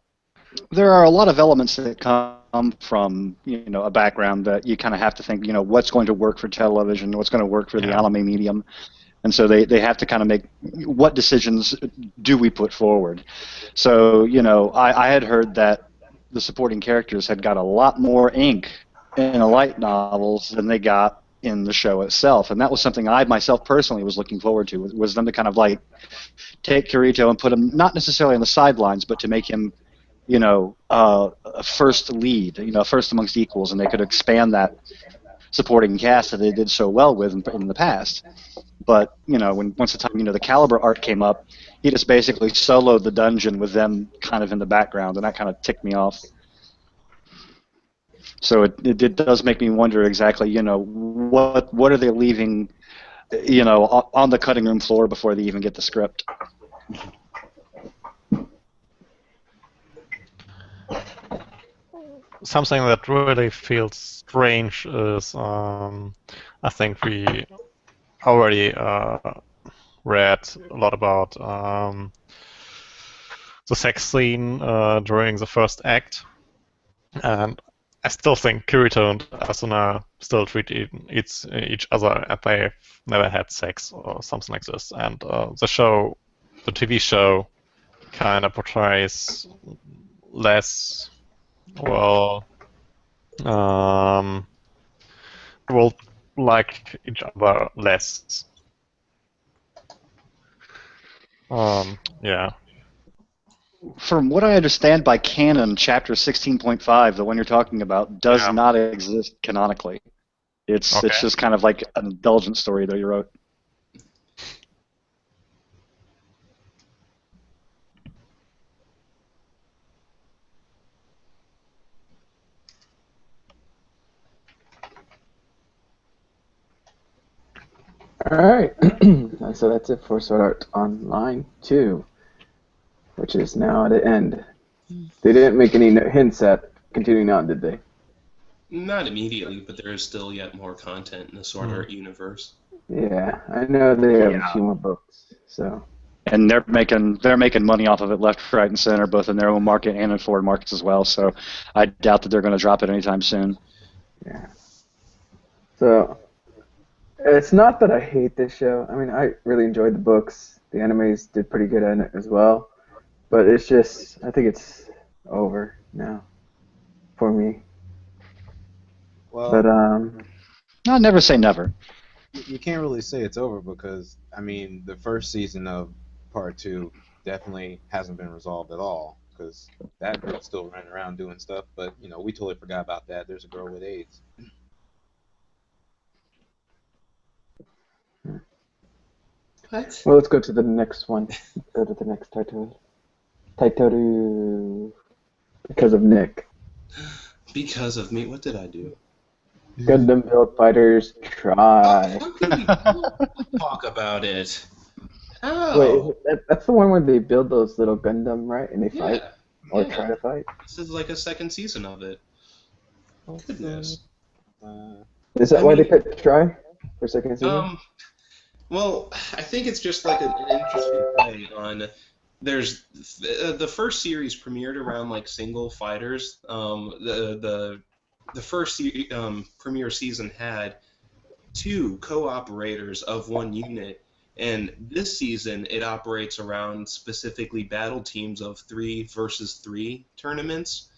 there are a lot of elements that come from, you know, a background that you kind of have to think, you know, what's going to work for television, what's going to work for the anime medium. And so they have to kind of make what decisions do we put forward? So, I had heard that the supporting characters had got a lot more ink in the light novels than they got in the show itself, and that was something I myself personally was looking forward to, was them to kind of like take Kirito and put him not necessarily on the sidelines, but to make him, a first lead, first amongst equals, and they could expand that supporting cast that they did so well with in the past. But once the time the Caliber arc came up, he just basically soloed the dungeon with them kind of in the background, and that kind of ticked me off. So it does make me wonder exactly, what are they leaving, on the cutting room floor before they even get the script. Something that really feels strange is I think we already read a lot about the sex scene during the first act, and I still think Kirito and Asuna still treat each other as they've never had sex or something like this. And the TV show, kind of portrays less, well, will like each other less. Yeah. From what I understand by canon, Chapter 16.5, the one you're talking about, does not exist canonically. It's just kind of like an indulgent story that you wrote. All right. So that's it for Sword Art Online 2, which is now at the end. They didn't make any hints at continuing on, did they? Not immediately, but there is still yet more content in the Sword Art universe. Yeah, I know they have a few more books, so. And they're making money off of it left, right, and center, both in their own market and in foreign markets as well. So I doubt that they're going to drop it anytime soon. Yeah. So it's not that I hate this show. I mean, I really enjoyed the books. The animes did pretty good at it as well. But it's just, I think it's over now for me. Well, But I'll never say never. you can't really say it's over because I mean the first season of Part 2 definitely hasn't been resolved at all because that girl's still running around doing stuff. But we totally forgot about that. There's a girl with AIDS. What? well, let's go to the next one. Let's go to the next title. Taitoru. Because of Nick. Because of me? What did I do? Gundam Build Fighters Try. How can we talk about it? How? Wait, that's the one where they build those little Gundam, right? And they fight? Or yeah. try to fight? This is like a second season of it. Goodness. Is that why they picked Try for second season? Well, I think it's just like an interesting play on. There's the first series premiered around like single fighters. The first premiere season had 2 co-operators of 1 unit, and this season it operates around specifically battle teams of 3 versus 3 tournaments.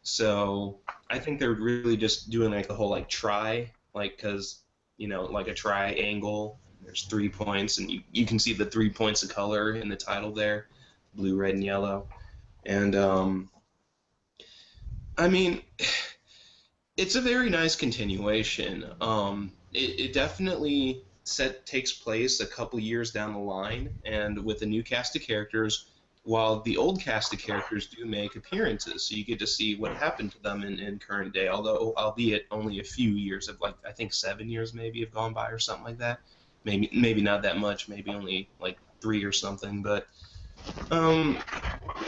So I think they're really just doing like the whole like try, like because like a triangle. There's 3 points, and you can see the 3 points of color in the title there, blue, red, and yellow. And I mean, it's a very nice continuation. It definitely takes place a couple years down the line, and with a new cast of characters, while the old cast of characters do make appearances, so you get to see what happened to them in current day, although albeit only a few years of like I think 7 years maybe have gone by or something like that. Maybe not that much, maybe only like 3 or something, but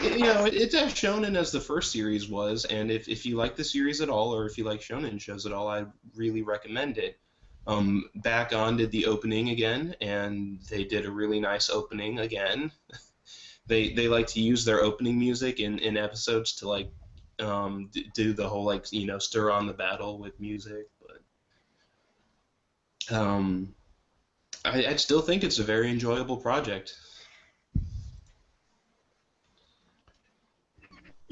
it's as shonen as the first series was, and if you like the series at all, or if you like shonen shows at all, I really recommend it. Back On did the opening again, and they did a really nice opening again. They like to use their opening music in episodes to like do the whole like stir on the battle with music, but I still think it's a very enjoyable project.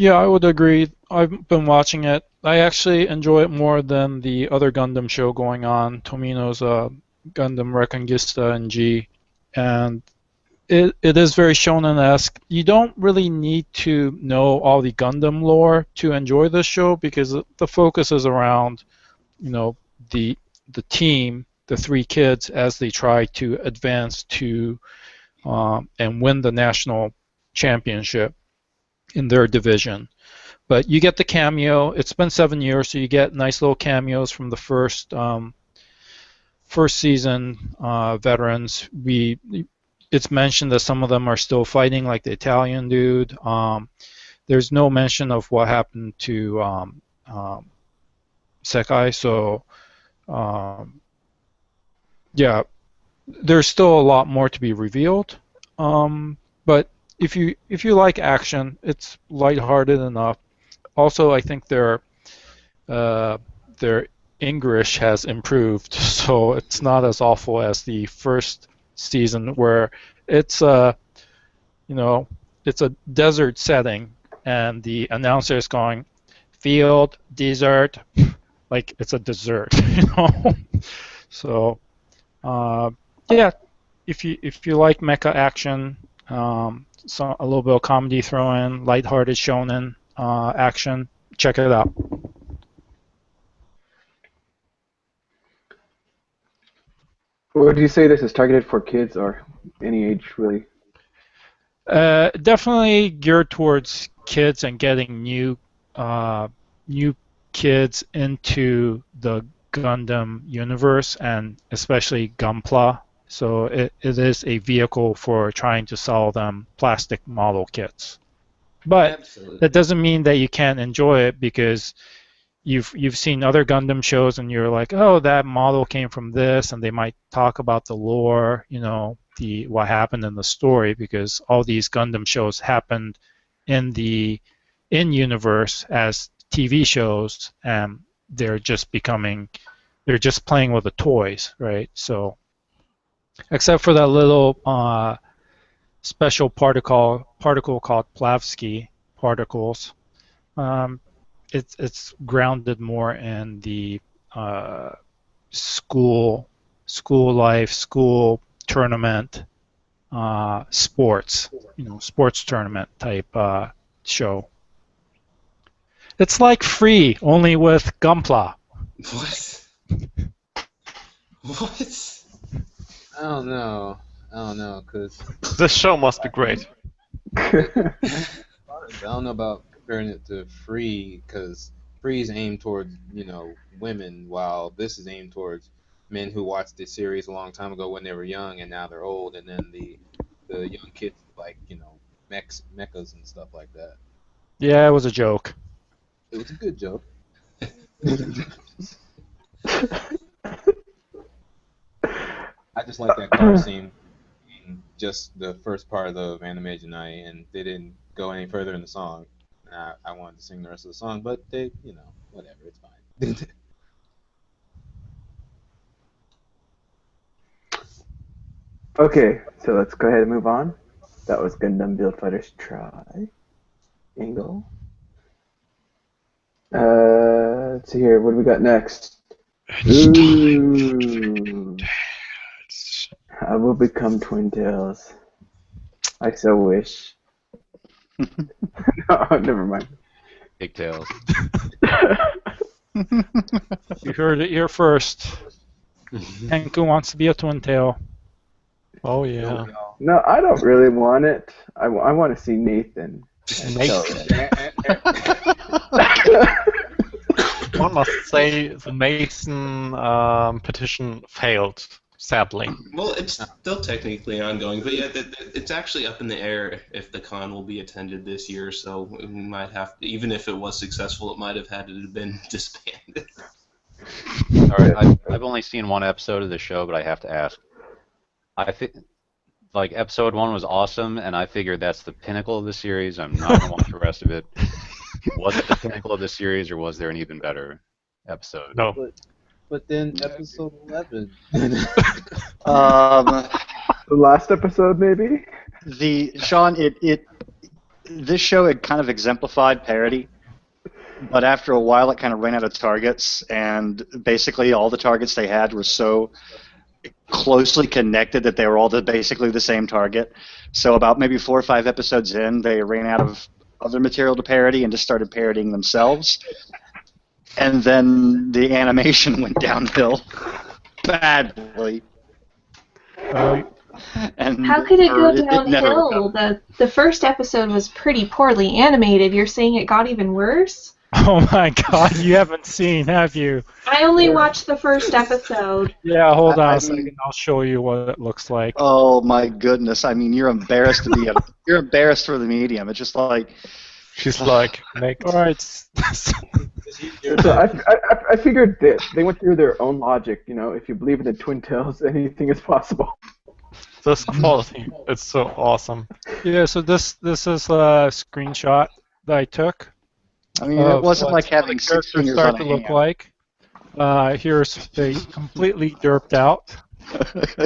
Yeah, I would agree. I've been watching it. I actually enjoy it more than the other Gundam show going on, Tomino's Gundam Reconquista and G. And it is very shonen-esque. You don't really need to know all the Gundam lore to enjoy this show because the focus is around, you know, the team, the three kids, as they try to advance to and win the national championship in their division. But you get the cameo. It's been 7 years, so you get nice little cameos from the first season veterans. It's mentioned that some of them are still fighting, like the Italian dude. There's no mention of what happened to Sekai, so yeah, there's still a lot more to be revealed. But if you like action, it's lighthearted enough. Also, I think their English has improved, so it's not as awful as the first season where it's it's a desert setting and the announcer is going field desert like it's a dessert, So yeah, if you like mecha action, a little bit of comedy throw in, lighthearted shonen action, check it out. Would you say this is targeted for kids or any age, really? Definitely geared towards kids and getting new kids into the Gundam universe and especially Gunpla. So it is a vehicle for trying to sell them plastic model kits. But Absolutely. that doesn't mean that you can't enjoy it because you've seen other Gundam shows and you're like, oh, that model came from this, and they might talk about the lore, what happened in the story, because all these Gundam shows happened in universe as TV shows, and they're just playing with the toys, right? So, except for that little special particle called Plavsky particles. It's grounded more in the school life, school tournament, sports, sports tournament type show. It's like Free, only with Gunpla. What? What? I don't know, because This show must be great. I don't know about comparing it to Free, because Free is aimed towards, women, while this is aimed towards men who watched the series a long time ago when they were young and now they're old, and then the young kids like, mechas and stuff like that. Yeah, it was a joke. It was a good joke. I just like that car scene being just the first part of Animation Night, and they didn't go any further in the song. And I wanted to sing the rest of the song, but they, whatever, it's fine. Okay, so let's go ahead and move on. That was Gundam Build Fighters Triangle. Let's see here. What do we got next? Ooh. I will become Twin Tails. I so wish. No, never mind. Pigtails. You heard it here first. Henku wants to be a twin tail. Oh yeah. No, I don't really want it. I want to see Nathan. One must say the Mason petition failed, sadly. Well, it's still technically ongoing, but yeah, it's actually up in the air if the con will be attended this year. So we might have, even if it was successful, it might have had to have been disbanded. All right, I've only seen one episode of the show, but I have to ask. I think, like, episode 1 was awesome, and I figured that's the pinnacle of the series. I'm not going to watch the rest of it. Was it the pinnacle of the series, or was there an even better episode? No. But then episode 11. The last episode, maybe? Sean, this show had kind of exemplified parody, but after a while it kind of ran out of targets, and basically all the targets they had were so closely connected that they were all basically the same target. So about maybe 4 or 5 episodes in, they ran out of other material to parody and just started parodying themselves. And then the animation went downhill badly. And How could it go it never downhill? The first episode was pretty poorly animated. You're saying it got even worse? Oh my God, you haven't seen, have you? I only watched the first episode. Yeah, hold on I a second. I'll show you what it looks like. Oh my goodness! I mean, you're embarrassed to be you're embarrassed for the medium. It's just like She's like, make. All right. So I figured that they went through their own logic. You know, if you believe in the Twin Tails, anything is possible. This quality, it's so awesome. Yeah, so this is a screenshot that I took. I mean, it wasn't like having the 6 characters fingers start on a to look hand. like. Here's they completely derped out.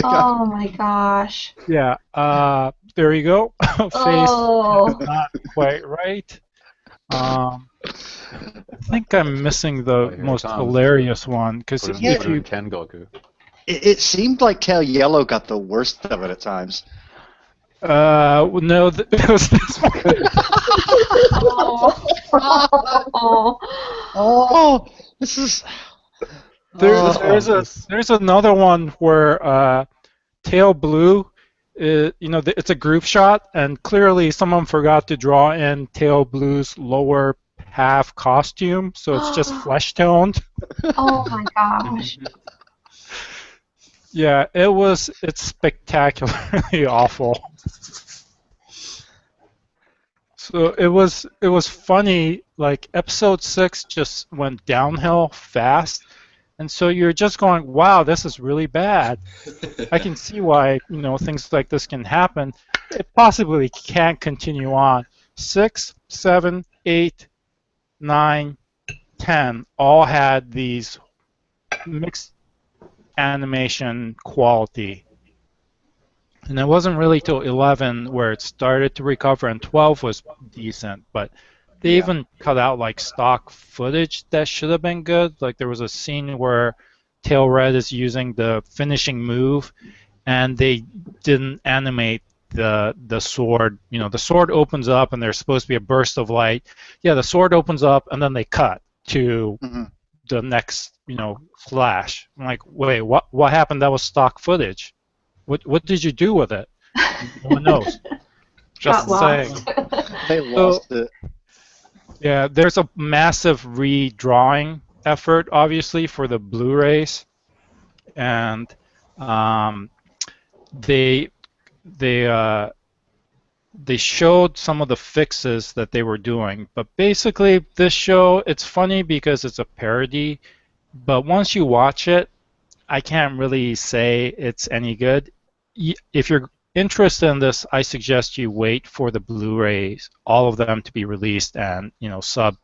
Oh my gosh. Yeah, there you go. Face Oh. not quite right. I think I'm missing the here it most comes. hilarious one because Put Yeah. if in you Ken Goku. It seemed like Tail Yellow got the worst of it at times. no, it was this one. Oh. Oh, this is. There's another one where Tail Blue, it's a group shot, and clearly someone forgot to draw in Tail Blue's lower half costume, so it's just flesh toned. Oh my gosh. Yeah, it's spectacularly awful. So it was funny, like episode 6 just went downhill fast, and so you're just going, wow, this is really bad. I can see why, things like this can happen. It possibly can't continue on. 6, 7, 8, 9, 10 all had these mixed animation quality. And it wasn't really till 11 where it started to recover, and 12 was decent, but they even cut out like stock footage that should have been good. Like there was a scene where Tail Red is using the finishing move, and they didn't animate the sword. The sword opens up, and there's supposed to be a burst of light. Yeah, the sword opens up, and then they cut to the next, flash. I'm like, wait, what happened? That was stock footage. What did you do with it? No one knows. Just Got saying. lost. They lost it. Yeah, there's a massive redrawing effort, obviously, for the Blu-rays, and they showed some of the fixes that they were doing. But basically, this show, it's funny because it's a parody, but once you watch it, I can't really say it's any good. If you're interested in this, I suggest you wait for the Blu-rays, all of them to be released and subbed,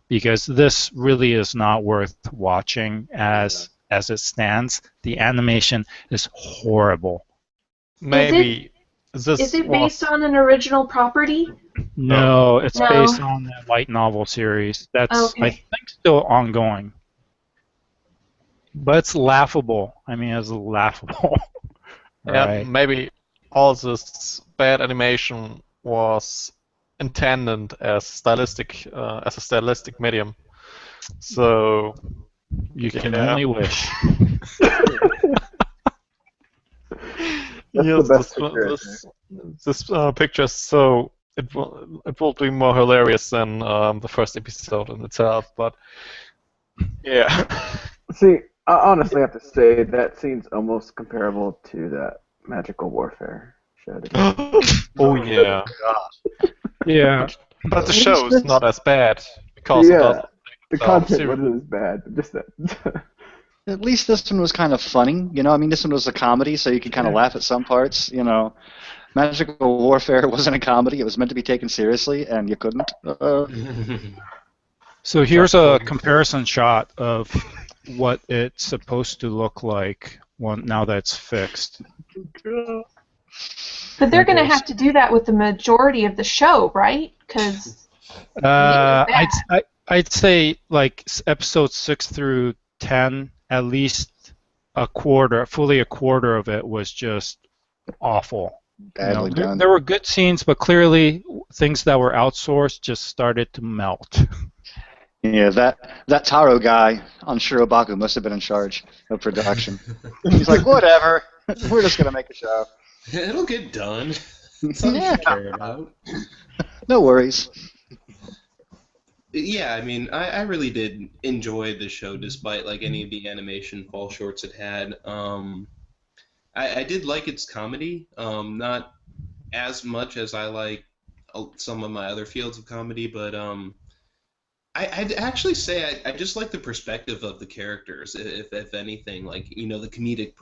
because this really is not worth watching as it stands. The animation is horrible. Maybe Is this it was based on an original property? No, it's No. based on the light novel series. That's Okay. I think still ongoing. But it's laughable. I mean, it's laughable. yeah, Right. maybe all this bad animation was intended as as a stylistic medium. So You can Yeah. only wish. That's yes, the best picture, this picture is so it will be more hilarious than the first episode in itself, but yeah. See, I honestly have to say that scene's almost comparable to that Magical Warfare show. Oh yeah, Yeah. but the show is not as bad because it Yeah, doesn't. the content wasn't as bad. Just that. At least this one was kind of funny, I mean, this one was a comedy, so you could kind of laugh at some parts, Magical Warfare wasn't a comedy; it was meant to be taken seriously, and you couldn't. So here's a comparison shot of what it's supposed to look like now that it's fixed. But they're going to have to do that with the majority of the show, right? Because I'd say like episodes 6 through 10, at least fully a quarter of it was just awful. Badly done. There were good scenes, but clearly things that were outsourced just started to melt. Yeah, that Taro guy on Shirobako must have been in charge of production. He's like, whatever, we're just gonna make a show. It'll get done. Something to care about. No worries. Yeah, I mean, I really did enjoy the show despite like any of the animation fall shorts it had. I did like its comedy, not as much as I like some of my other fields of comedy, but I'd actually say I just like the perspective of the characters, if anything, like, you know, the comedic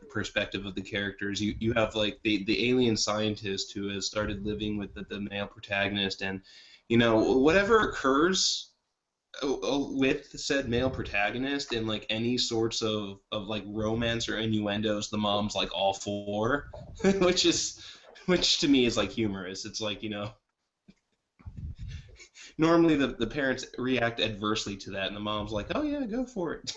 perspective of the characters. You have like the alien scientist who has started living with the male protagonist, and you know, whatever occurs with said male protagonist in like any sorts of like romance or innuendos, the mom's like all for, which to me is like humorous. It's like, you know, normally the parents react adversely to that, and the mom's like, oh yeah, go for it.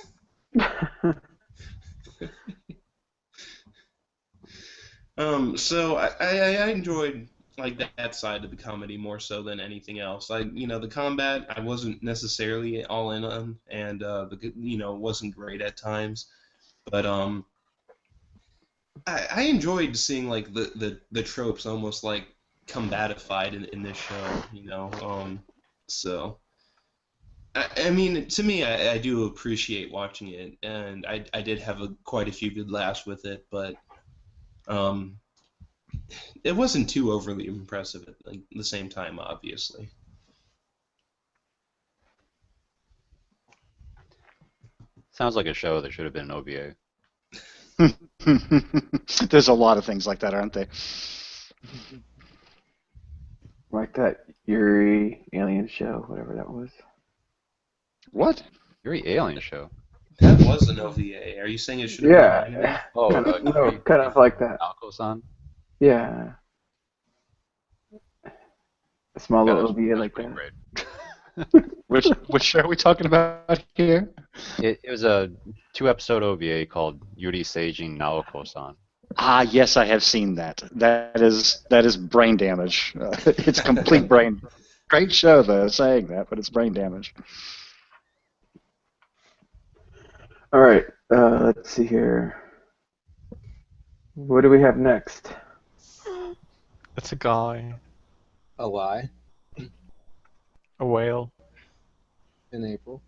So I enjoyed like that side of the comedy more so than anything else. You know, the combat I wasn't necessarily all in on, and you know, wasn't great at times, but I enjoyed seeing like the tropes almost like combatified in this show, you know. So I mean, to me, I do appreciate watching it, and I did have quite a few good laughs with it, but it wasn't too overly impressive at like the same time, obviously. Sounds like a show that should have been an OVA. There's a lot of things like that, aren't they? Like that Yuri alien show, whatever that was. What? Yuri Alien Show. That was an OVA. Are you saying it should have been an anime? Oh, kind of like that. Naoko-san? Yeah. A small Yeah, little that's OVA like pretty that. great. Which show are we talking about here? It was a 2-episode OVA called Yuri Seijin Naoko-san. Ah, yes, I have seen that. That is brain damage. It's complete brain. Great show, though, saying that, but it's brain damage. All right, let's see here. What do we have next? It's a guy, A lie a whale, in April.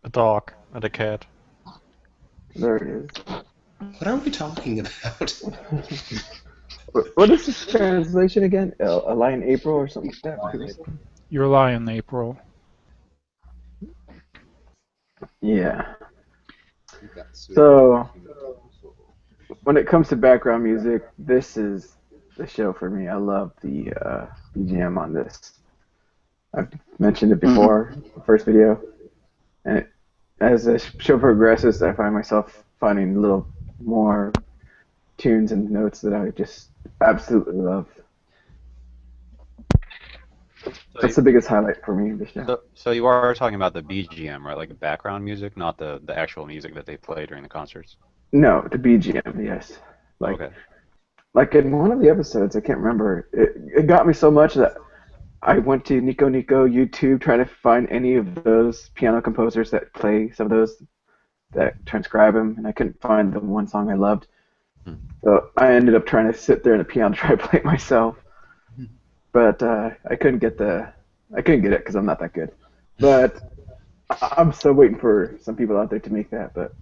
a dog, and a cat. There it is. What are we talking about? What is this translation again? A lie in April or something like that? You're lying, April. Yeah. So, when it comes to background music, this is the show for me. I love the BGM on this. I've mentioned it before, the first video. And as the show progresses, I find myself finding a little more tunes and notes that I just absolutely love. That's the biggest highlight for me of the show. So you are talking about the BGM, right? Like the background music, not the actual music that they play during the concerts? No, the BGM, yes. Okay. Like in one of the episodes, I can't remember, it got me so much that I went to Nico YouTube trying to find any of those piano composers that play some of those, that transcribe them, and I couldn't find the one song I loved. So I ended up trying to sit there in the piano try to play it myself. But I couldn't get it because I'm not that good. But I'm still waiting for some people out there to make that. But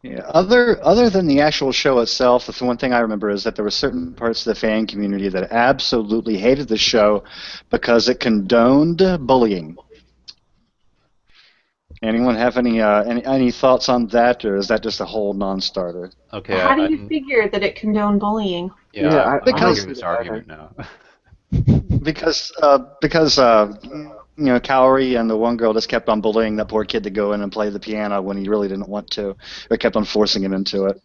yeah, other than the actual show itself, the one thing I remember is that there were certain parts of the fan community that absolutely hated the show because it condoned bullying. Anyone have any thoughts on that, or is that just a whole non-starter? Okay. How do you figure that it condoned bullying? Yeah, I'm because- hearing this argument now. Because you know, Kaori and the one girl just kept on bullying that poor kid to go in and play the piano when he really didn't want to, or kept on forcing him into it.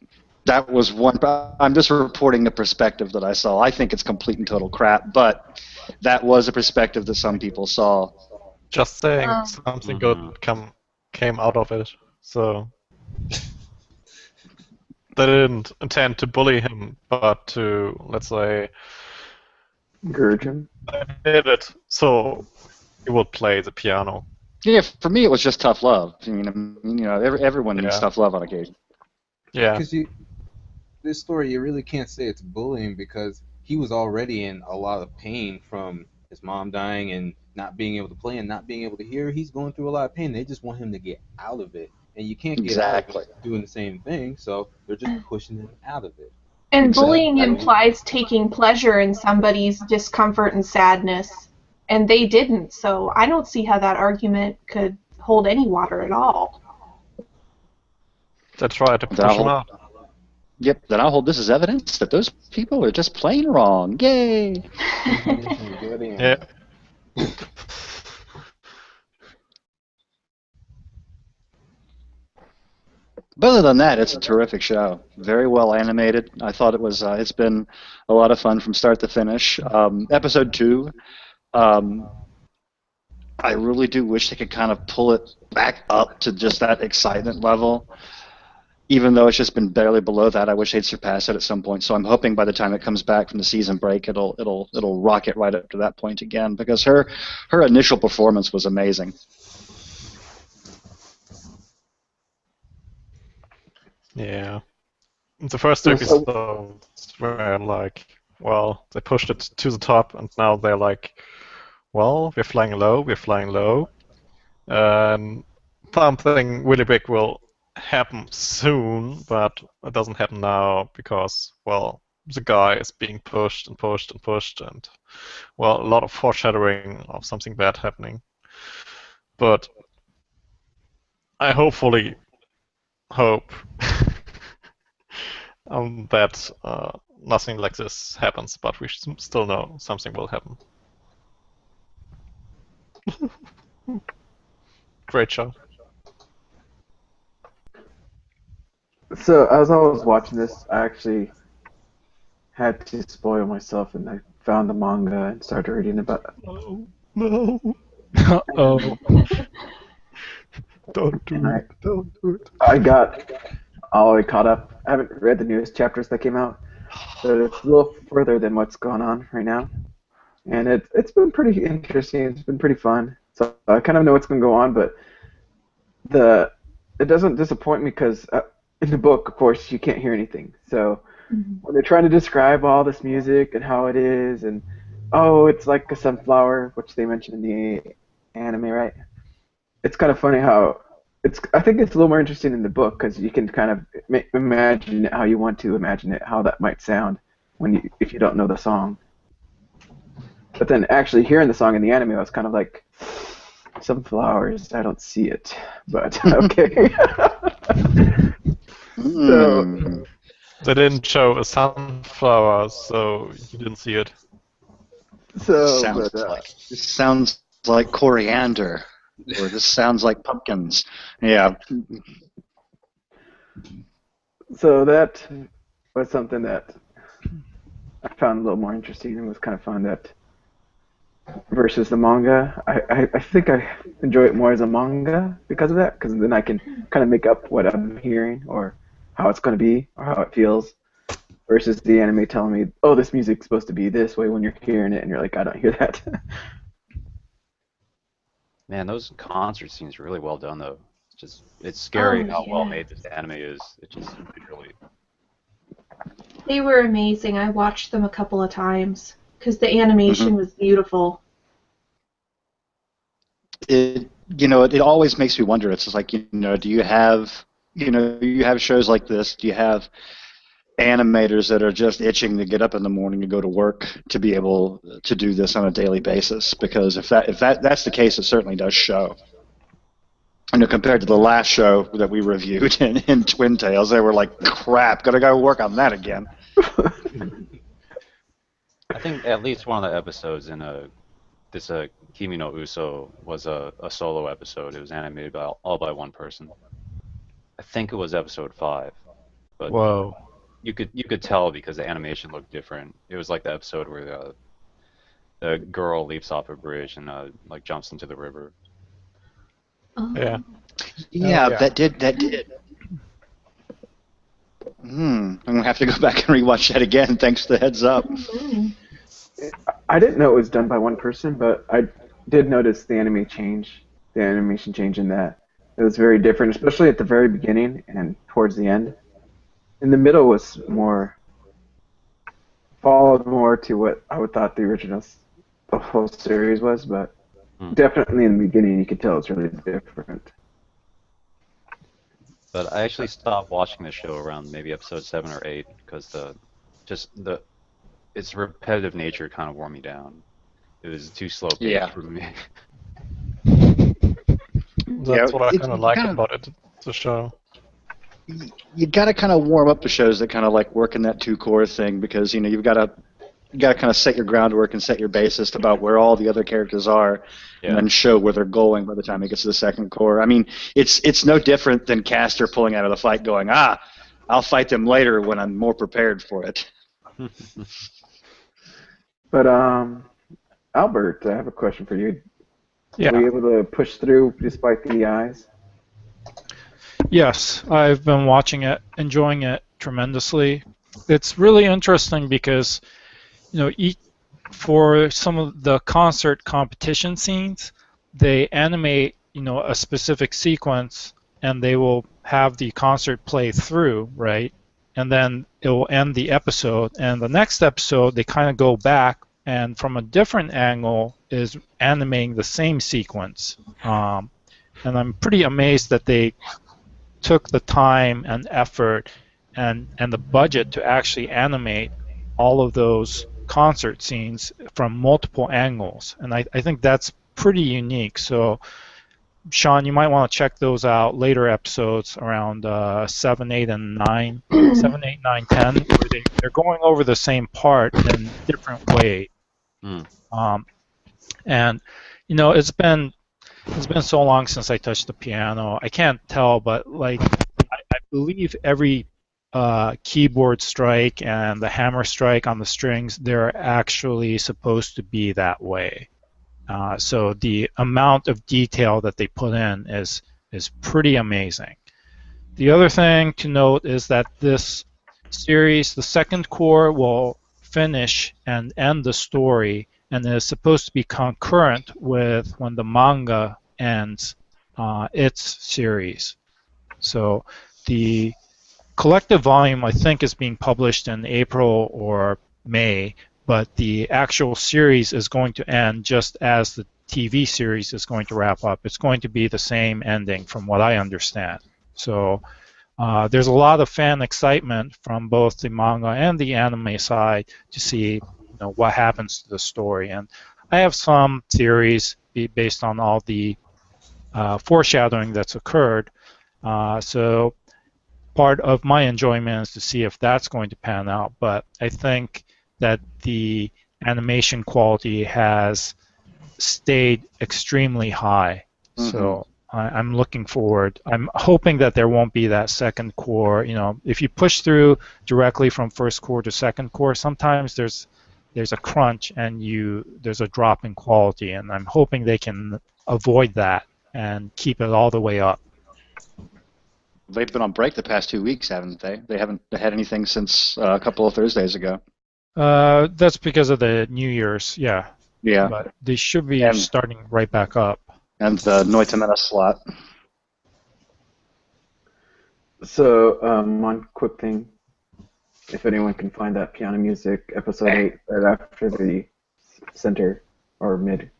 That was one. I'm just reporting the perspective that I saw. I think it's complete and total crap, but that was a perspective that some people saw. Just saying Um, something good came out of it. So they didn't intend to bully him, but to, let's say, Encourage him. they did it so he would play the piano. Yeah, for me, it was just tough love. Everyone needs Yeah. tough love on occasion. Yeah. Because this story, you really can't say it's bullying because he was already in a lot of pain from his mom dying and not being able to play and not being able to hear. He's going through a lot of pain. They just want him to get out of it. And you can't get out of Exactly. it doing the same thing, so they're just pushing him out of it. And Exactly. bullying implies taking pleasure in somebody's discomfort and sadness, and they didn't. So I don't see how that argument could hold any water at all. They tried to Then push I'll him hold, out. yep, then I'll hold this as evidence that those people are just plain wrong. Yay! Yeah. But other than that, it's a terrific show. Very well animated. I thought it was. It's been a lot of fun from start to finish. Episode 2, I really do wish they could kind of pull it back up to just that excitement level. Even though it's just been barely below that, I wish they'd surpass it at some point. So I'm hoping by the time it comes back from the season break, it'll rocket right up to that point again. Because her initial performance was amazing. Yeah. The first So- episodes were like, well, they pushed it to the top, and now they're like, well, we're flying low, something really big will happen soon, but it doesn't happen now because, well, the guy is being pushed and pushed and pushed, and, well, a lot of foreshadowing of something bad happening. But I hopefully hope that nothing like this happens, but we still know something will happen. Great show. So as I was watching this, I actually had to spoil myself, and I found the manga and started reading about it. No, no, Oh, don't do Alright. it, don't do it. I got all the way caught up. I haven't read the newest chapters that came out, but it's a little further than what's going on right now. And it's been pretty interesting. It's been pretty fun. So I kind of know what's going to go on, but it doesn't disappoint me because in the book, of course, you can't hear anything. So when they're trying to describe all this music and how it is, and oh, it's like a sunflower, which they mentioned in the anime, right? It's kind of funny how I think it's a little more interesting in the book because you can kind of imagine it how you want to imagine it, how that might sound if you don't know the song. But then actually hearing the song in the anime, I was kind of like, some flowers, I don't see it, but okay. So, They didn't show a sunflower, so you didn't see it. This sounds like coriander, or this sounds like pumpkins. Yeah. So that was something that I found a little more interesting and was kind of fun that versus the manga. I think I enjoy it more as a manga because of that, because then I can kind of make up what I'm hearing or how it's going to be or how it feels versus the anime telling me, oh, this music's supposed to be this way when you're hearing it and you're like, I don't hear that. Man, those concert scenes are really well done, though. It's scary how well made this anime is. It just visually. They were amazing. I watched them a couple of times because the animation was beautiful. It always makes me wonder. It's just like, do you have shows like this? Do you have animators that are just itching to get up in the morning and go to work to be able to do this on a daily basis? Because if that's the case, it certainly does show. Compared to the last show that we reviewed in Twin Tales, they were like, crap, gotta go work on that again. I think at least one of the episodes in this Kimi no Uso was a solo episode. It was animated all by one person. I think it was episode 5. But whoa. you could tell because the animation looked different. It was like the episode where the girl leaps off a bridge and like jumps into the river. Yeah. Yeah, yeah. that did. I'm gonna have to go back and rewatch that again. Thanks for the heads up. I didn't know it was done by one person, but I did notice the animation change in that. It was very different, especially at the very beginning and towards the end. In the middle was followed more to what I would thought the whole series was, but definitely in the beginning you could tell it's really different. But I actually stopped watching the show around maybe episode 7 or 8 because its repetitive nature kind of wore me down. It was too slow paced for me. That's what I kind of like about it, the show. You got to kind of warm up the shows that kind of like work in that 2 core thing, because you've got to kind of set your groundwork and set your basis about where all the other characters are, and then show where they're going by the time it gets to the 2nd core. I mean, it's no different than Castor pulling out of the fight going, I'll fight them later when I'm more prepared for it. But Albert, I have a question for you. Yeah. Were you able to push through despite the eyes? Yes, I've been watching it, enjoying it tremendously. It's really interesting because, for some of the concert competition scenes, they animate, a specific sequence, and they will have the concert play through, right? And then it will end the episode, and the next episode they kind of go back and from a different angle is animating the same sequence. And I'm pretty amazed that they took the time and effort and the budget to actually animate all of those concert scenes from multiple angles. And I think that's pretty unique. So, Sean, you might want to check those out, later episodes around 7, 8, and 9, 7, 8, 9, 10, where they're going over the same part in different ways. And, it's been so long since I touched the piano. I can't tell, but like I believe every keyboard strike and the hammer strike on the strings, they're actually supposed to be that way. So the amount of detail that they put in is pretty amazing. The other thing to note is that this series, the 2nd core, will finish and end the story, and is supposed to be concurrent with when the manga ends its series. So the collective volume, I think, is being published in April or May, but the actual series is going to end just as the TV series is going to wrap up. It's going to be the same ending, from what I understand. So there's a lot of fan excitement from both the manga and the anime side to see what happens to the story. And I have some theories based on all the foreshadowing that's occurred. So part of my enjoyment is to see if that's going to pan out. But I think that the animation quality has stayed extremely high. So I'm looking forward. I'm hoping that there won't be that 2nd core. If you push through directly from 1st core to 2nd core, sometimes there's a crunch and there's a drop in quality, and I'm hoping they can avoid that and keep it all the way up. They've been on break the past 2 weeks, haven't they? They haven't had anything since a couple of Thursdays ago. That's because of the New Year's, yeah. Yeah. But they should be starting right back up. And the Noitamena slot. So, one quick thing. If anyone can find that piano music, episode 8, right after the center or mid.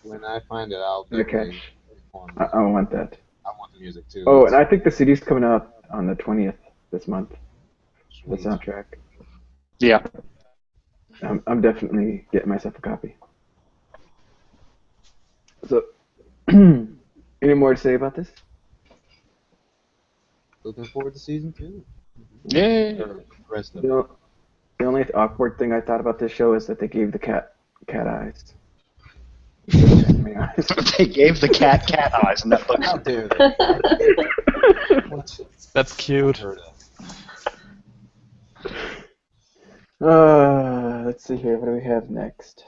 When I find it, I'll The definitely catch. inform I want that. I want the music too. Oh, and I think the CD's coming out on the 20th this month. The soundtrack. Yeah. I'm definitely getting myself a copy. So, any more to say about this? Looking forward to season 2. Yeah. The rest of it. The only awkward thing I thought about this show is that they gave the cat eyes. Eyes. They gave the cat eyes, and that looked. How dare they? That's cute. Let's see here. What do we have next?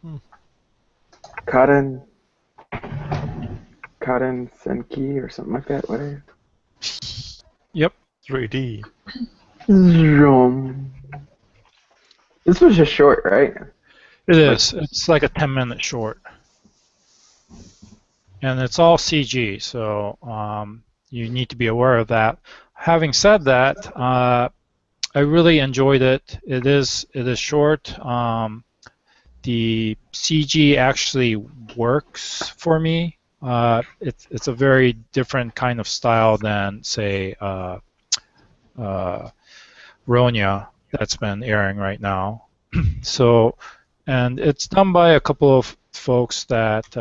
Hmm. Karen Senki or something like that. What are Yep, 3D. you? This was just short, right? It is. It's like a 10-minute short. And it's all CG, so you need to be aware of that. Having said that, I really enjoyed it. It is short. The CG actually works for me. It's a very different kind of style than, say, Ronya that's been airing right now. So, and it's done by a couple of folks that,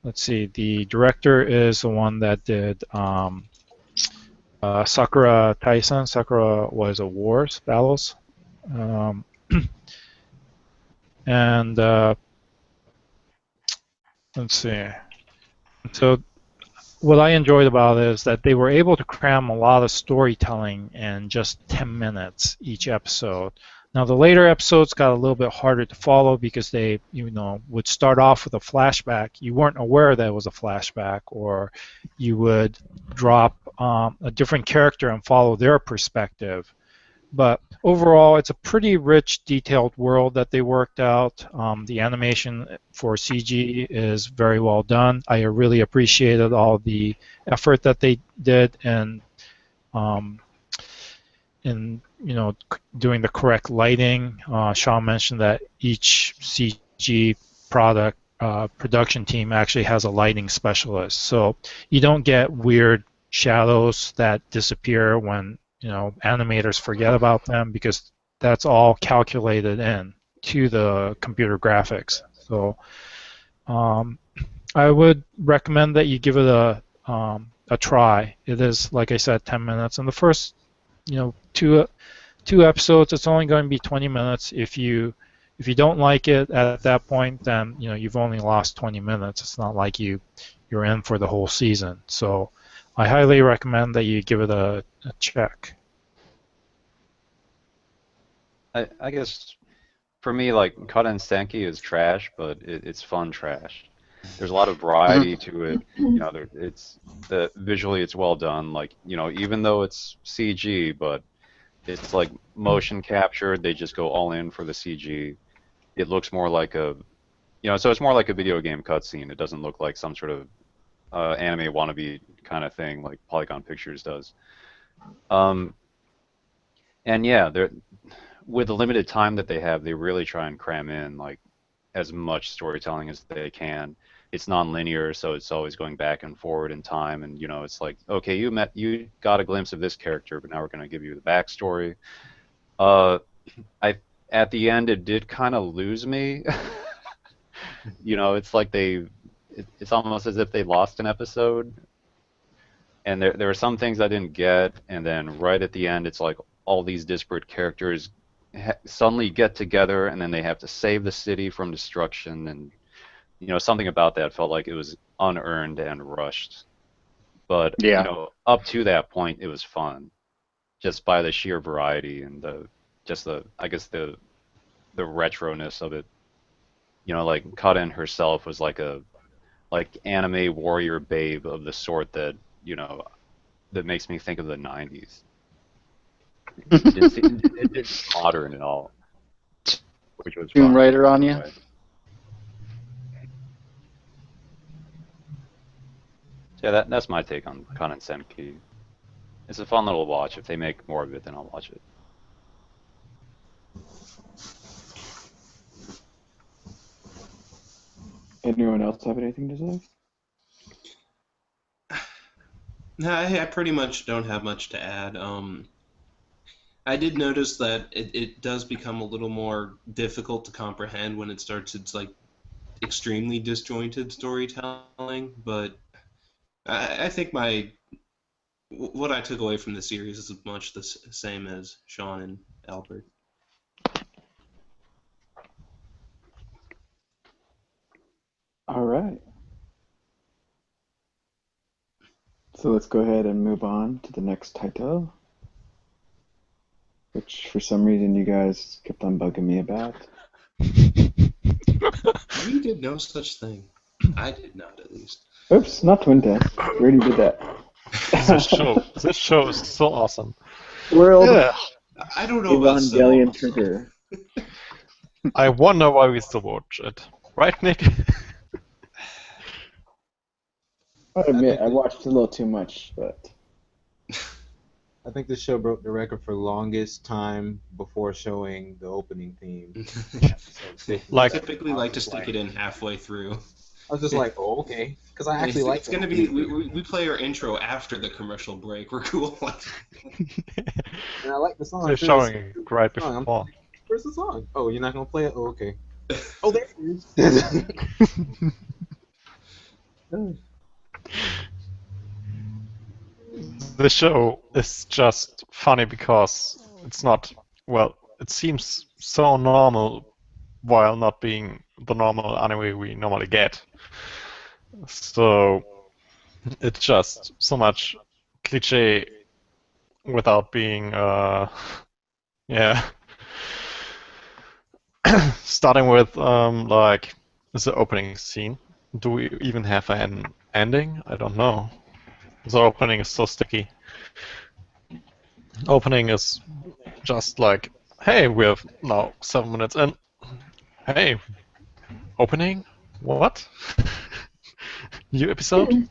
let's see, the director is the one that did Sakura Tyson. Sakura was a Wars Battles. Um, and let's see. So what I enjoyed about it is that they were able to cram a lot of storytelling in just 10 minutes each episode. Now the later episodes got a little bit harder to follow because they, would start off with a flashback. You weren't aware that it was a flashback, or you would drop a different character and follow their perspective. But overall, it's a pretty rich, detailed world that they worked out. The animation for CG is very well done. I really appreciated all the effort that they did um, in doing the correct lighting. Sean mentioned that each CG production team actually has a lighting specialist, so you don't get weird shadows that disappear when animators forget about them, because that's all calculated in to the computer graphics. So I would recommend that you give it a try. It is, like I said, 10 minutes, and the first two episodes, it's only going to be 20 minutes. If you don't like it at that point, then you've only lost 20 minutes. It's not like you're in for the whole season. So I highly recommend that you give it a check. I guess for me, like Kaden Senki is trash, but it's fun trash. There's a lot of variety to it. Visually it's well done. Like even though it's CG, but it's like motion captured. They just go all in for the CG. It looks more like so it's more like a video game cutscene. It doesn't look like some sort of anime wannabe kind of thing like Polygon Pictures does. And yeah, with the limited time that they have, they really try and cram in like as much storytelling as they can. It's non-linear, so it's always going back and forward in time, and it's like, okay, you got a glimpse of this character, but now we're going to give you the backstory. At the end, it did kind of lose me. It's like it's almost as if they lost an episode, and there were some things I didn't get, and then right at the end, it's like all these disparate characters suddenly get together, and then they have to save the city from destruction, and something about that felt like it was unearned and rushed. But up to that point, it was fun, just by the sheer variety and the retroness of it. Like Kaden herself was like anime warrior babe of the sort that that makes me think of the '90s. It didn't seem modern at all, which was Tomb fun. Raider on you. Anyway. Yeah, that's my take on Kanen Senki. It's a fun little watch. If they make more of it, then I'll watch it. Anyone else have anything to say? No, I pretty much don't have much to add. I did notice that it does become a little more difficult to comprehend when it starts its like extremely disjointed storytelling, but I think what I took away from the series is much the same as Sean and Albert. All right. So let's go ahead and move on to the next title. which for some reason you guys kept on bugging me about. We did no such thing. I did not, at least. Oops, not Twin Test. We already did that. This show is so awesome. World Yeah. I don't know about so Evangelion awesome. Trigger. I wonder why we still watch it. Right, Nick? I admit, I think- watched a little too much, but I think the show broke the record for longest time before showing the opening theme. So Like- typically like to stick it in halfway through. I was just like, oh, okay, because I actually like. It's gonna be we play our intro after the commercial break. We're cool. And I like the song. They're too. showing it right Song, I'm- before. Where's the song? Oh, you're not gonna play it? Oh, okay. Oh, there it is. The show is just funny because it's not, well, it seems so normal while not being the normal anime we normally get. So it's just so much cliche without being, yeah. Starting with, like, the opening scene. Do we even have an ending? I don't know. The opening is so sticky. Opening is just like, hey, we have now 7 minutes in. Hey, opening? What? New episode?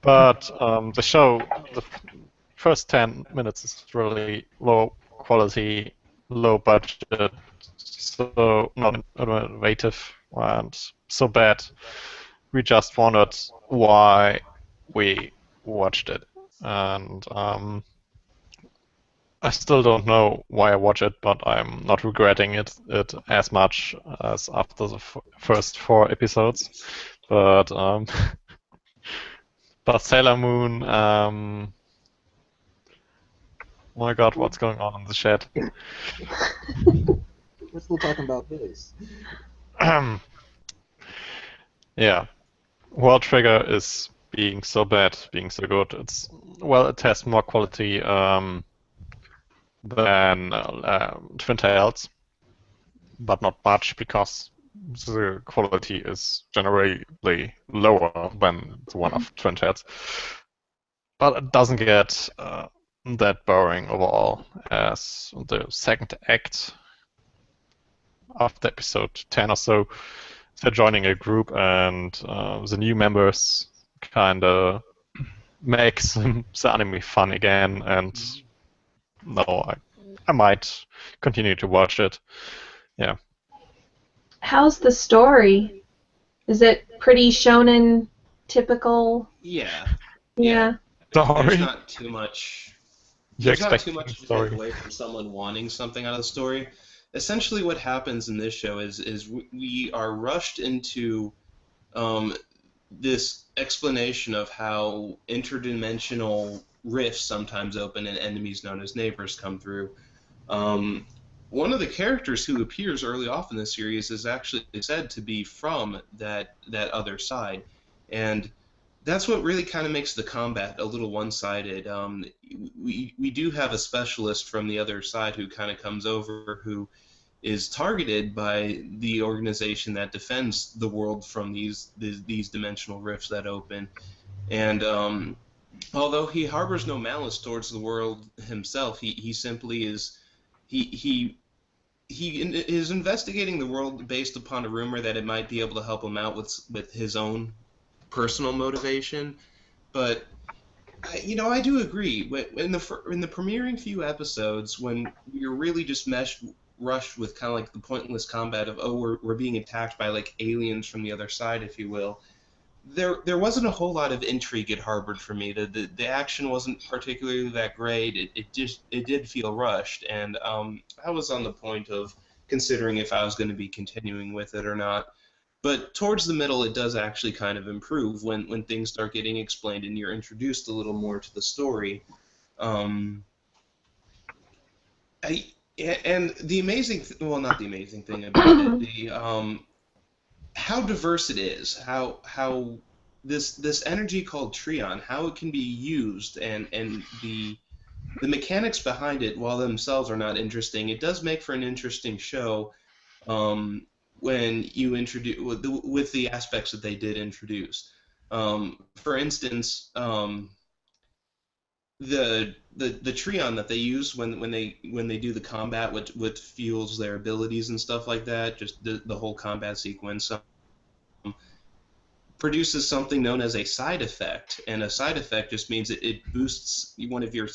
But the show, the first 10 minutes is really low quality, low budget, so not innovative, and so bad. We just wondered why we watched it. And I still don't know why I watch it, but I'm not regretting it as much as after the first 4 episodes. But but Sailor Moon, oh my God, what's going on in the chat? We're still talking about this. Yeah, World Trigger is being so bad, being so good. It has more quality than Twin Tails, but not much because the quality is generally lower than the one of Twin Tails. But it doesn't get that boring overall, as the second act after episode 10 or so, they're joining a group and the new members kind of makes the anime fun again, and no, I might continue to watch it. Yeah. How's the story? Is it pretty shonen typical? Yeah. Yeah. Sorry. There's not too much. You There's not expect too much to story. take away from someone wanting something out of the story. Essentially, what happens in this show is we are rushed into this explanation of how interdimensional rifts sometimes open and enemies known as neighbors come through. One of the characters who appears early off in the series is actually said to be from that other side, and that's what really kind of makes the combat a little one-sided. We do have a specialist from the other side who kind of comes over, who is targeted by the organization that defends the world from these dimensional rifts that open. And although he harbors no malice towards the world himself, he simply is he is investigating the world based upon a rumor that it might be able to help him out with his own personal motivation. But I do agree. In the premiering few episodes, when you're really just rushed with kind of like the pointless combat of, oh, we're being attacked by like aliens from the other side, if you will, there wasn't a whole lot of intrigue it harbored for me. The action wasn't particularly that great. It did feel rushed, and I was on the point of considering if I was going to be continuing with it or not. But towards the middle, it does actually kind of improve when things start getting explained and you're introduced a little more to the story. And the amazing, well, not the amazing thing about it, how diverse it is, how this energy called Treon, how it can be used, and the the mechanics behind it, while themselves are not interesting, it does make for an interesting show when you introduce with the aspects that they did introduce. For instance, the Treon that they use when they do the combat, what fuels their abilities and stuff like that, just the whole combat sequence. Produces something known as a side effect, and a side effect just means it boosts one of your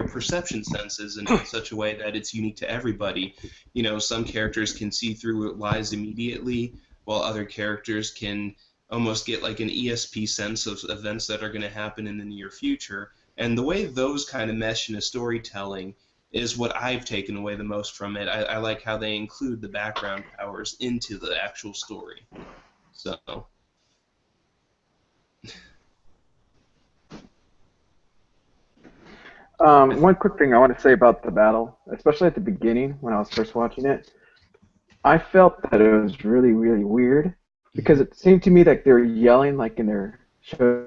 perception senses in such a way that it's unique to everybody. You know, some characters can see through lies immediately, while other characters can almost get like an ESP sense of events that are going to happen in the near future. And the way those kind of mesh into storytelling is what I've taken away the most from it. I like how they include the background powers into the actual story. So. One quick thing I want to say about the battle, especially at the beginning when I was first watching it, I felt that it was really, really weird because it seemed to me like they were yelling like in their show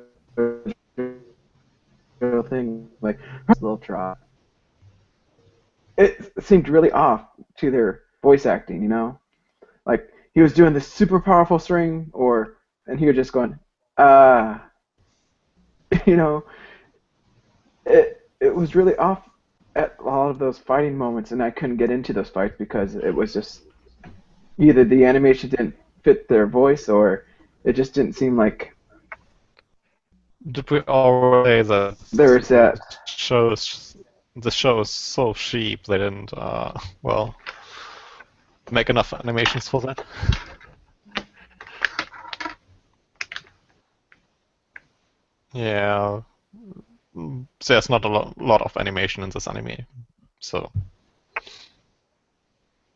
thing, like little drop. It seemed really off to their voice acting, you know, like he was doing this super powerful string, and he was just going, you know, it was really off at a lot of those fighting moments, and I couldn't get into those fights because it was just either the animation didn't fit their voice or it just didn't seem like Did we already say that there was that. the show is so cheap they didn't well make enough animations for that? Yeah, there's not a lot of animation in this anime, so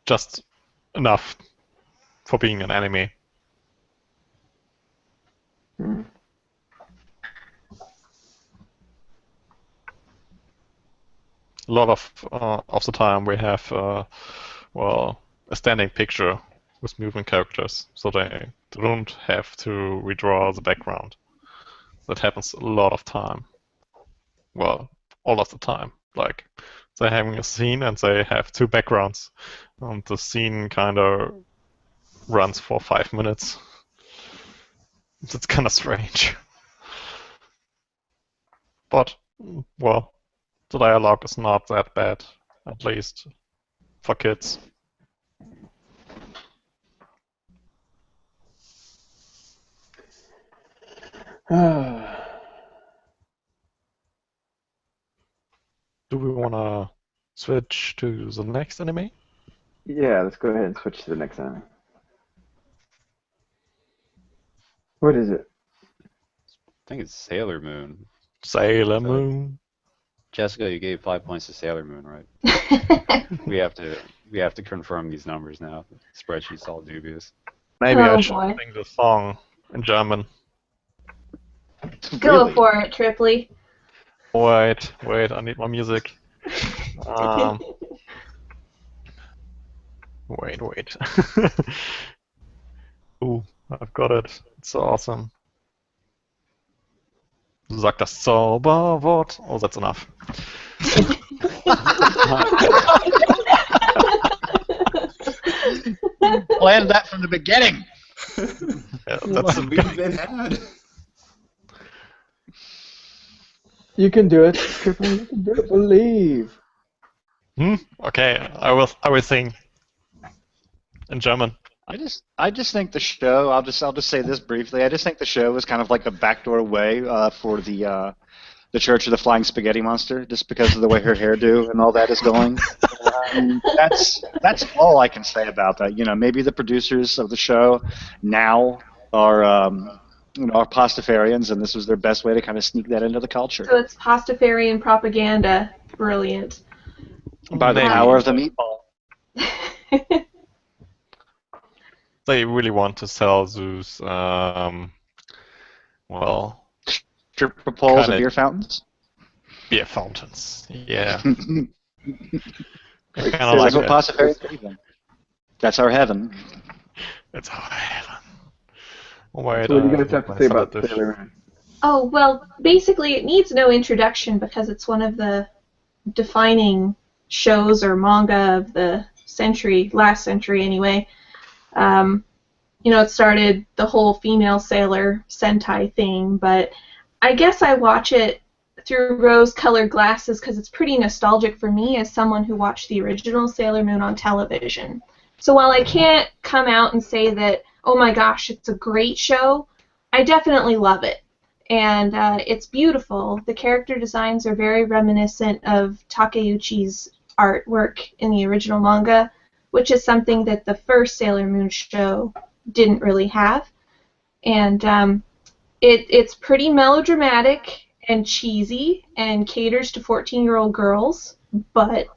just enough for being an anime. A lot of the time we have well, a standing picture with moving characters, so they don't have to redraw the background. That happens a lot of time. Well, all of the time. Like, they're having a scene and they have two backgrounds. And the scene kind of runs for 5 minutes. It's kind of strange. But, well, the dialogue is not that bad, at least for kids. Do we want to switch to the next anime? Yeah, let's go ahead and switch to the next anime. What is it? I think it's Sailor Moon. Sailor Moon. Jessica, you gave 5 points to Sailor Moon, right? we have to confirm these numbers now. The spreadsheet's all dubious. Maybe I Oh, should boy. sing the song in German. Go Really? for it, Tripley. Wait, I need my music. Wait. Ooh, I've got it. It's so awesome. Sag das Zauberwort. Oh, that's enough. Planned that from the beginning. Yeah, that's We've been had. You can do it, Triple. You can do it. Believe. Okay, I will sing in German. I just think the show. I'll just say this briefly. I just think the show was kind of like a backdoor way for the Church of the Flying Spaghetti Monster, just because of the way her hairdo and all that is going. That's all I can say about that. You know, maybe the producers of the show now are are pastafarians, and this was their best way to kind of sneak that into the culture. So it's pastafarian propaganda. Brilliant. By the Maybe. power of the meatball. They really want to sell those, well, Stripper poles Kinda- and beer fountains. beer fountains. Yeah. Like Kinda Sailor like That's what it. pastafarians believe in. That's our heaven. It's our heaven. Oh, wait, So what do you guys have to my say about salad dish. Sailor Moon? Oh, well, basically it needs no introduction because it's one of the defining shows or manga of the century, last century anyway. It started the whole female sailor Sentai thing, but I guess I watch it through rose-colored glasses because it's pretty nostalgic for me as someone who watched the original Sailor Moon on television. So while I can't come out and say that, oh my gosh, it's a great show, I definitely love it. And it's beautiful. The character designs are very reminiscent of Takeuchi's artwork in the original manga, which is something that the first Sailor Moon show didn't really have. And it's pretty melodramatic and cheesy and caters to 14-year-old girls, but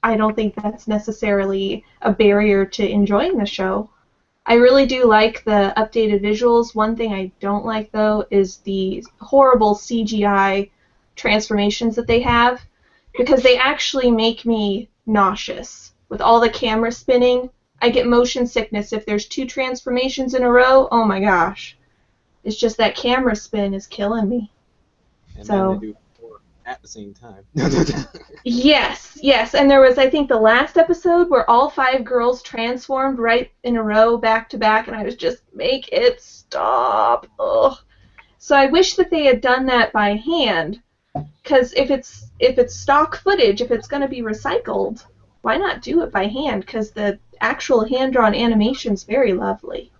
I don't think that's necessarily a barrier to enjoying the show. I really do like the updated visuals. One thing I don't like, though, is the horrible CGI transformations that they have, because they actually make me nauseous. With all the camera spinning, I get motion sickness if there's 2 transformations in a row. Oh my gosh. It's just that camera spin is killing me. And So, then they do 4 at the same time. yes. And there was, I think, the last episode where all 5 girls transformed right in a row, back to back, and I was just, make it stop. Ugh. So I wish that they had done that by hand, because if it's stock footage, if it's going to be recycled, why not do it by hand? Because the actual hand-drawn animation is very lovely.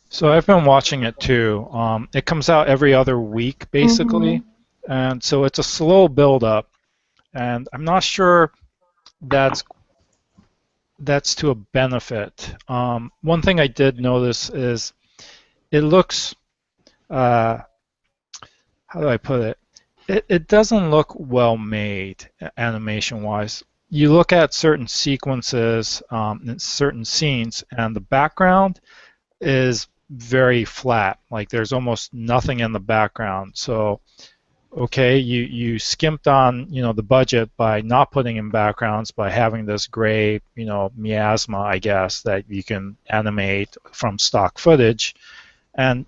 So I've been watching it too. It comes out every other week, basically, and so it's a slow build-up. And I'm not sure that's to a benefit. One thing I did notice is it looks, how do I put it? It doesn't look well made animation-wise. You look at certain sequences, and certain scenes, and the background is very flat. Like there's almost nothing in the background. So, okay, you skimped on the budget by not putting in backgrounds, by having this gray miasma, I guess, that you can animate from stock footage, and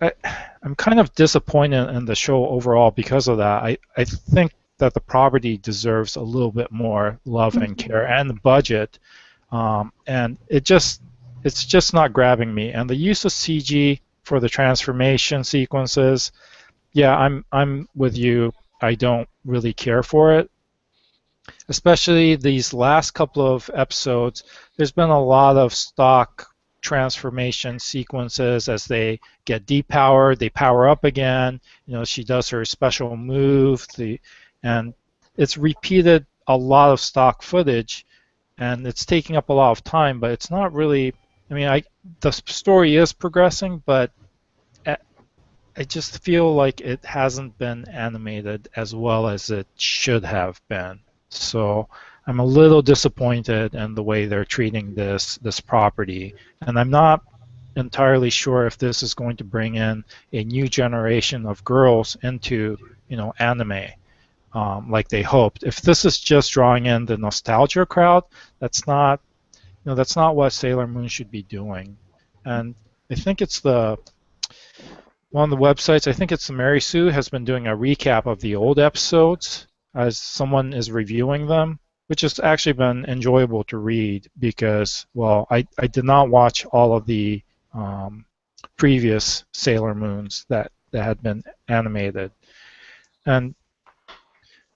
I'm kind of disappointed in the show overall because of that. I think that the property deserves a little bit more love and care and the budget, and it's just not grabbing me. And the use of CG for the transformation sequences, yeah, I'm with you. I don't really care for it. Especially these last couple of episodes, there's been a lot of stock transformation sequences as they get depowered, they power up again. She does her special move, and it's repeated a lot of stock footage, and it's taking up a lot of time. But it's not really. I mean, the story is progressing, but I just feel like it hasn't been animated as well as it should have been. So I'm a little disappointed in the way they're treating this property, and I'm not entirely sure if this is going to bring in a new generation of girls into anime, like they hoped. If this is just drawing in the nostalgia crowd, that's not what Sailor Moon should be doing. And I think it's one of the websites, I think it's the Mary Sue, has been doing a recap of the old episodes as someone is reviewing them, which has actually been enjoyable to read because, well, I did not watch all of the previous Sailor Moons that had been animated. And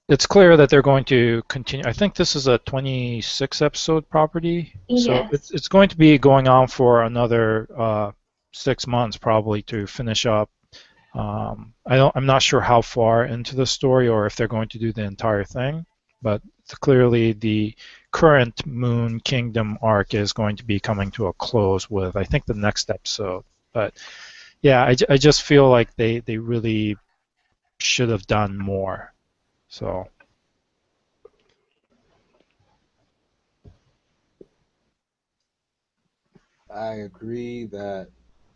it's clear that they're going to continue. I think this is a 26 episode property, so it's going to be going on for another 6 months probably to finish up. I'm not sure how far into the story or if they're going to do the entire thing, but clearly the current Moon Kingdom arc is going to be coming to a close with, I think, the next episode. But yeah, I just feel like they really should have done more. So. I agree that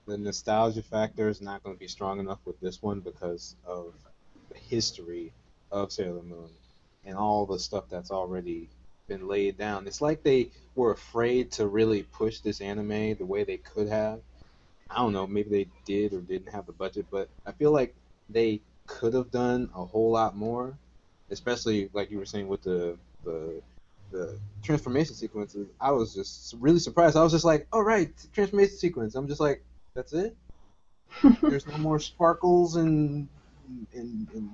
the nostalgia factor is not going to be strong enough with this one because of the history of Sailor Moon and all the stuff that's already been laid down. It's like they were afraid to really push this anime the way they could have. I don't know, maybe they did or didn't have the budget, but I feel like they could have done a whole lot more, especially like you were saying with the transformation sequences. I was just really surprised. I was just like, all right, transformation sequence. I'm just like, that's it. There's no more sparkles and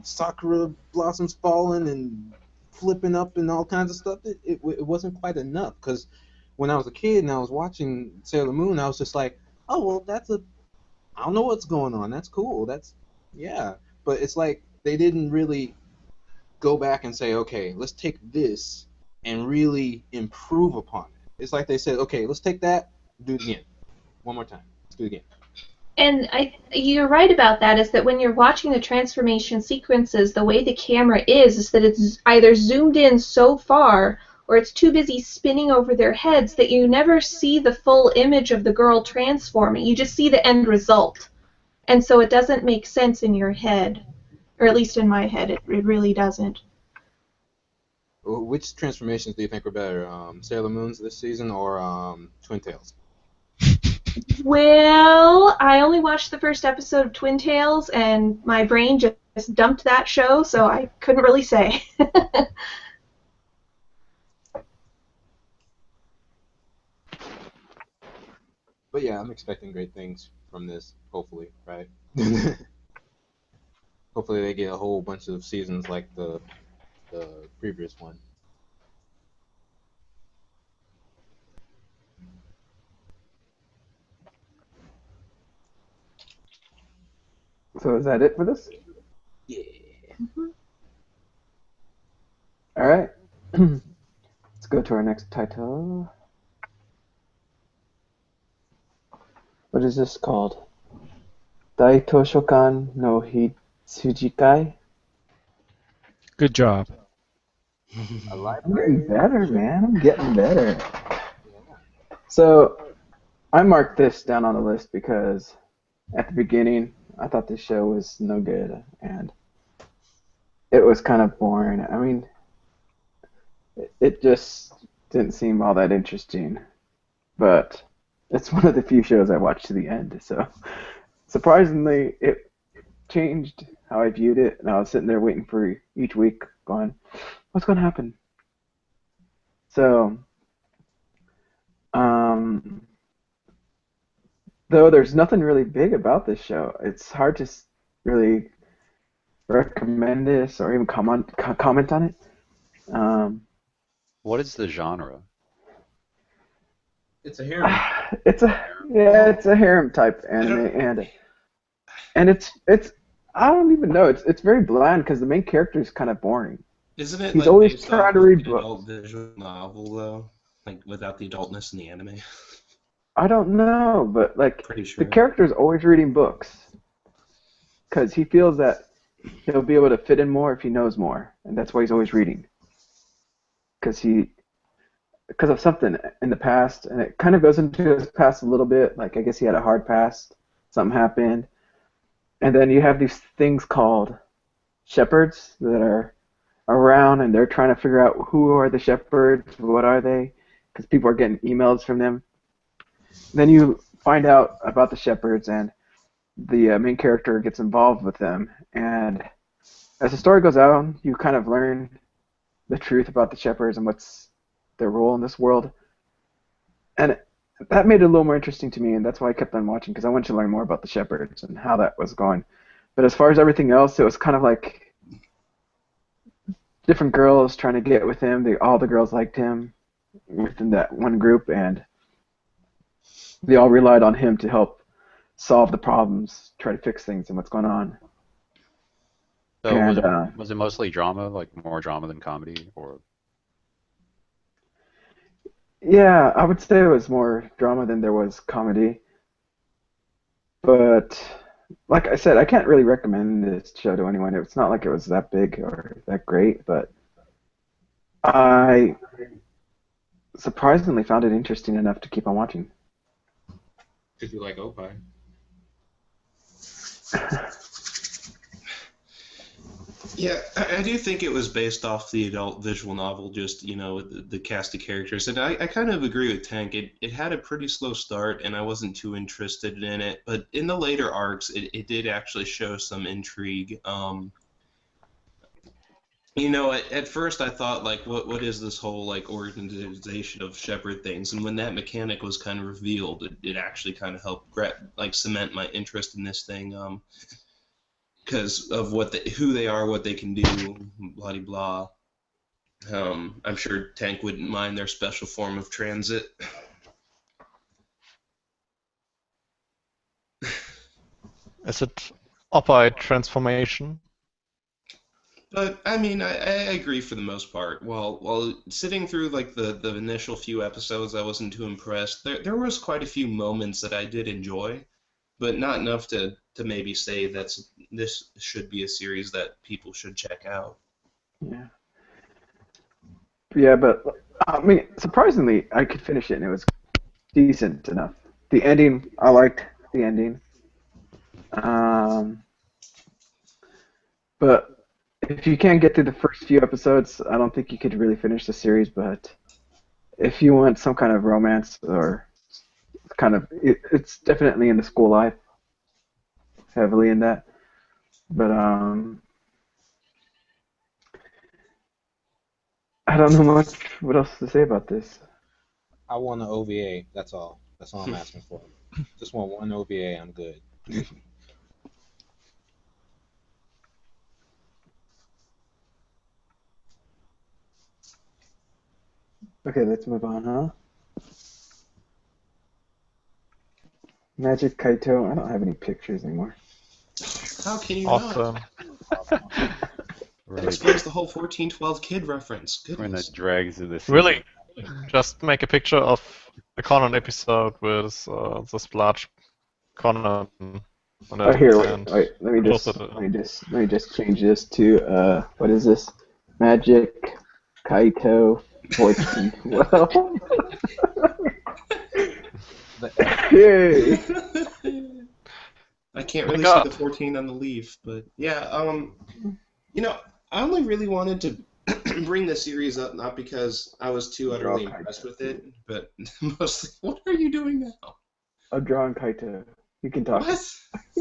sakura blossoms falling and flipping up and all kinds of stuff. It wasn't quite enough because when I was a kid and I was watching Sailor Moon, I was just like, oh well, I don't know what's going on. That's cool. Yeah. But it's like they didn't really go back and say, okay, let's take this and really improve upon it. It's like they said, okay, let's take that, do it again, one more time, let's do it again. And you're right about that, is that when you're watching the transformation sequences, the way the camera is that it's either zoomed in so far or it's too busy spinning over their heads that you never see the full image of the girl transforming. You just see the end result. And so it doesn't make sense in your head, or at least in my head, it really doesn't. Which transformations do you think were better, Sailor Moon's this season or Twin Tails? Well, I only watched the first episode of Twin Tails, and my brain just dumped that show, so I couldn't really say. But yeah, I'm expecting great things from this, hopefully, right? Hopefully they get a whole bunch of seasons like the previous one. So is that it for this? Yeah. All right. Let's go to our next title. What is this called? Daitoshokan no Hitsujikai? Good job. A library. I'm getting better, man. I'm getting better. So I marked this down on the list because at the beginning I thought this show was no good and it was kind of boring. I mean, it just didn't seem all that interesting. But it's one of the few shows I watched to the end. So surprisingly, it changed how I viewed it, and I was sitting there waiting for each week, going, "What's going to happen?" So, though there's nothing really big about this show, it's hard to really recommend this or even comment on it. What is the genre? It's a harem. It's a harem type anime, and it's I don't even know. It's very bland because the main character is kind of boring. Isn't it He's like always based trying off to of read an books. adult visual novel though, like without the adultness in the anime? I don't know, but like Pretty sure. the character's always reading books because he feels that he'll be able to fit in more if he knows more, and that's why he's always reading. Because of something in the past, and it kind of goes into his past a little bit. Like I guess he had a hard past, something happened, and then you have these things called shepherds that are around, and they're trying to figure out who are the shepherds, what are they, because people are getting emails from them. Then you find out about the shepherds, and the main character gets involved with them. And as the story goes on, you kind of learn the truth about the shepherds and what's their role in this world. And that made it a little more interesting to me, and that's why I kept on watching, because I wanted to learn more about the shepherds and how that was going. But as far as everything else, it was kind of like different girls trying to get with him. All the girls liked him within that one group, and they all relied on him to help solve the problems, try to fix things and what's going on. So And was it mostly drama, like more drama than comedy, or? yeah, I would say it was more drama than there was comedy. But like I said, I can't really recommend this show to anyone. It's not like it was that big or that great, but I surprisingly found it interesting enough to keep on watching. Because you like Opie. Yeah, I do think it was based off the adult visual novel, just, the cast of characters. And I kind of agree with Tank. It had a pretty slow start, and I wasn't too interested in it. But in the later arcs, it did actually show some intrigue. At first I thought, like, what is this whole, like, organization of Shepherd things? And when that mechanic was kind of revealed, it actually kind of helped, cement my interest in this thing. Because of who they are, what they can do, blah blah. I'm sure Tank wouldn't mind their special form of transit. Is it opposite transformation? But I mean, I agree for the most part. While sitting through like the initial few episodes, I wasn't too impressed. There was quite a few moments that I did enjoy, but not enough to maybe say this should be a series that people should check out. Yeah. Yeah, but I mean, surprisingly, I could finish it and it was decent enough. The ending, I liked the ending. But if you can't get through the first few episodes, I don't think you could really finish the series. But if you want some kind of romance or it's definitely in the school life, heavily in that. But I don't know much what else to say about this. I want an OVA. That's all. That's all I'm asking for. Just want one OVA. I'm good. Okay, let's move on, huh? Magic Kaito. I don't have any pictures anymore. How can you Awesome. not? Right. Explains the whole 1412 kid reference. When Goodness. that drags to the season. Really? Just make a picture of the Conan episode with this large Conan on Oh, it, here, and wait. Let me post just change this to what is this? Magic Kaito 1412. Yay! I can't My really God. see the 14 on the leaf, but yeah, I only really wanted to bring the series up not because I was too utterly impressed with it, but mostly, what are you doing now? I'm drawing Kaito. You can talk. What?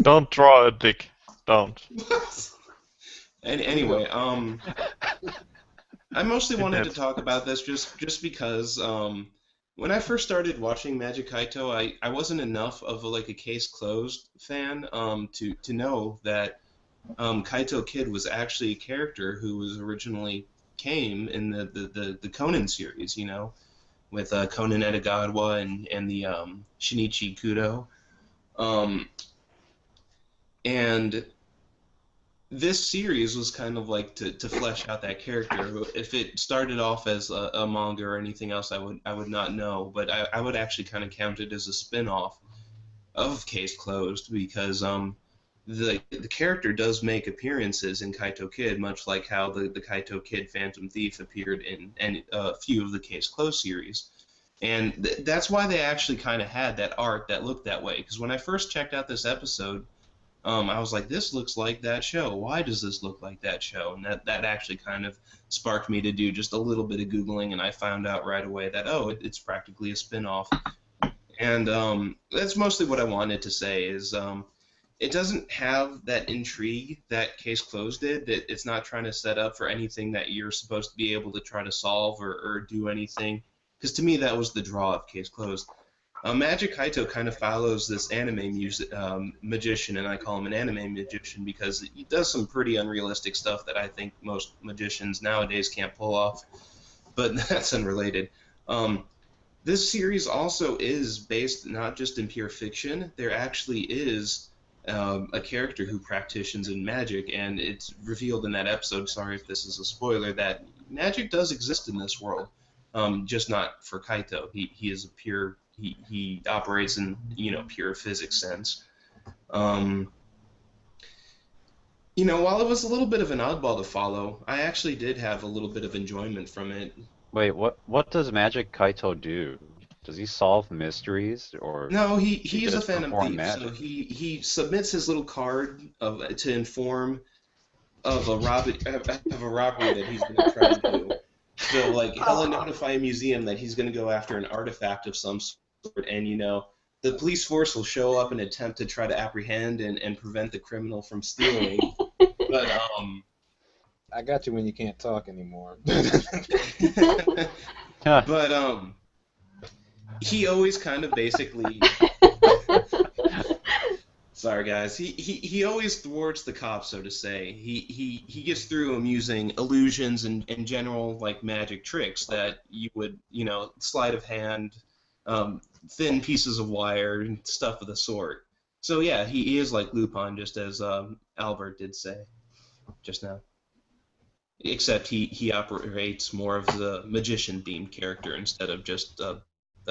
Don't draw a dick. Don't. What? Anyway, I mostly wanted to talk about this just because when I first started watching Magic Kaito, I wasn't enough of a case closed fan to know that Kaito Kid was actually a character who was originally came in the Conan series, with Conan Edogawa and the Shinichi Kudo. And this series was kind of like to flesh out that character. If it started off as a manga or anything else, I would not know, but I would actually kind of count it as a spin-off of Case Closed because the character does make appearances in Kaito Kid, much like how the Kaito Kid Phantom Thief appeared in a few of the Case Closed series. And that's why they actually kind of had that art that looked that way. Because when I first checked out this episode, I was like, this looks like that show. Why does this look like that show? And that actually kind of sparked me to do just a little bit of Googling, and I found out right away that, it's practically a spin-off. And that's mostly what I wanted to say is it doesn't have that intrigue that Case Closed did. It's not trying to set up for anything that you're supposed to be able to try to solve or do anything. Because to me, that was the draw of Case Closed. Magic Kaito kind of follows this anime magician, and I call him an anime magician because he does some pretty unrealistic stuff that I think most magicians nowadays can't pull off. But that's unrelated. This series also is based not just in pure fiction. There actually is a character who practices in magic, and it's revealed in that episode, sorry if this is a spoiler, that magic does exist in this world, just not for Kaito. He is a pure... He operates in, pure physics sense. While it was a little bit of an oddball to follow, I actually did have a little bit of enjoyment from it. Wait, what does Magic Kaito do? Does he solve mysteries, or No, he he's a just Phantom perform Thief, magic? so he submits his little card to inform of a robbery that he's going to try and do. So like he'll notify a museum that he's going to go after an artifact of some sort, and the police force will show up and attempt to try to apprehend and prevent the criminal from stealing. But I got you when you can't talk anymore. but he always kind of basically. Sorry, guys. He always thwarts the cops, so to say. He gets through them using illusions and general like magic tricks that you would sleight of hand, thin pieces of wire and stuff of the sort. So yeah, he is like Lupin, just as Albert did say just now. Except he operates more of the magician-themed character instead of just a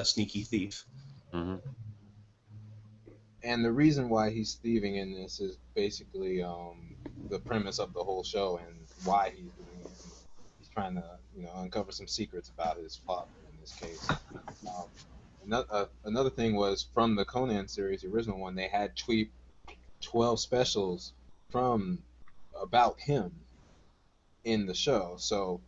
sneaky thief. Mm-hmm. And the reason why he's thieving in this is basically the premise of the whole show and why he's doing it. He's trying to, uncover some secrets about his father in this case. Another thing was from the Conan series, the original one, they had 12 specials about him in the show. So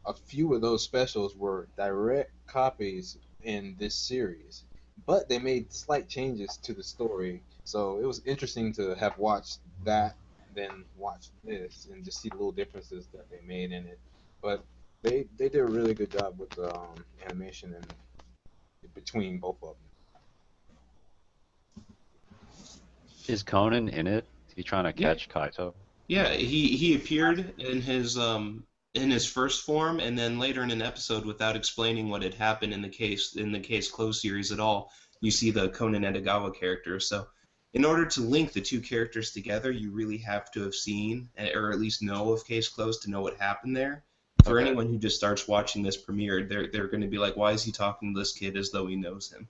a few of those specials were direct copies in this series. But they made slight changes to the story, so it was interesting to have watched that, then watch this, and just see the little differences that they made in it. But they did a really good job with the animation and between both of them. Is Conan in it? Is he trying to catch Kaito? Yeah, he appeared in his first form, and then later in an episode, without explaining what had happened in the Case Closed series at all, you see the Conan Edogawa character. So, in order to link the two characters together, you really have to have seen, or at least know of Case Closed to know what happened there. For anyone who just starts watching this premiere, they're going to be like, why is he talking to this kid as though he knows him?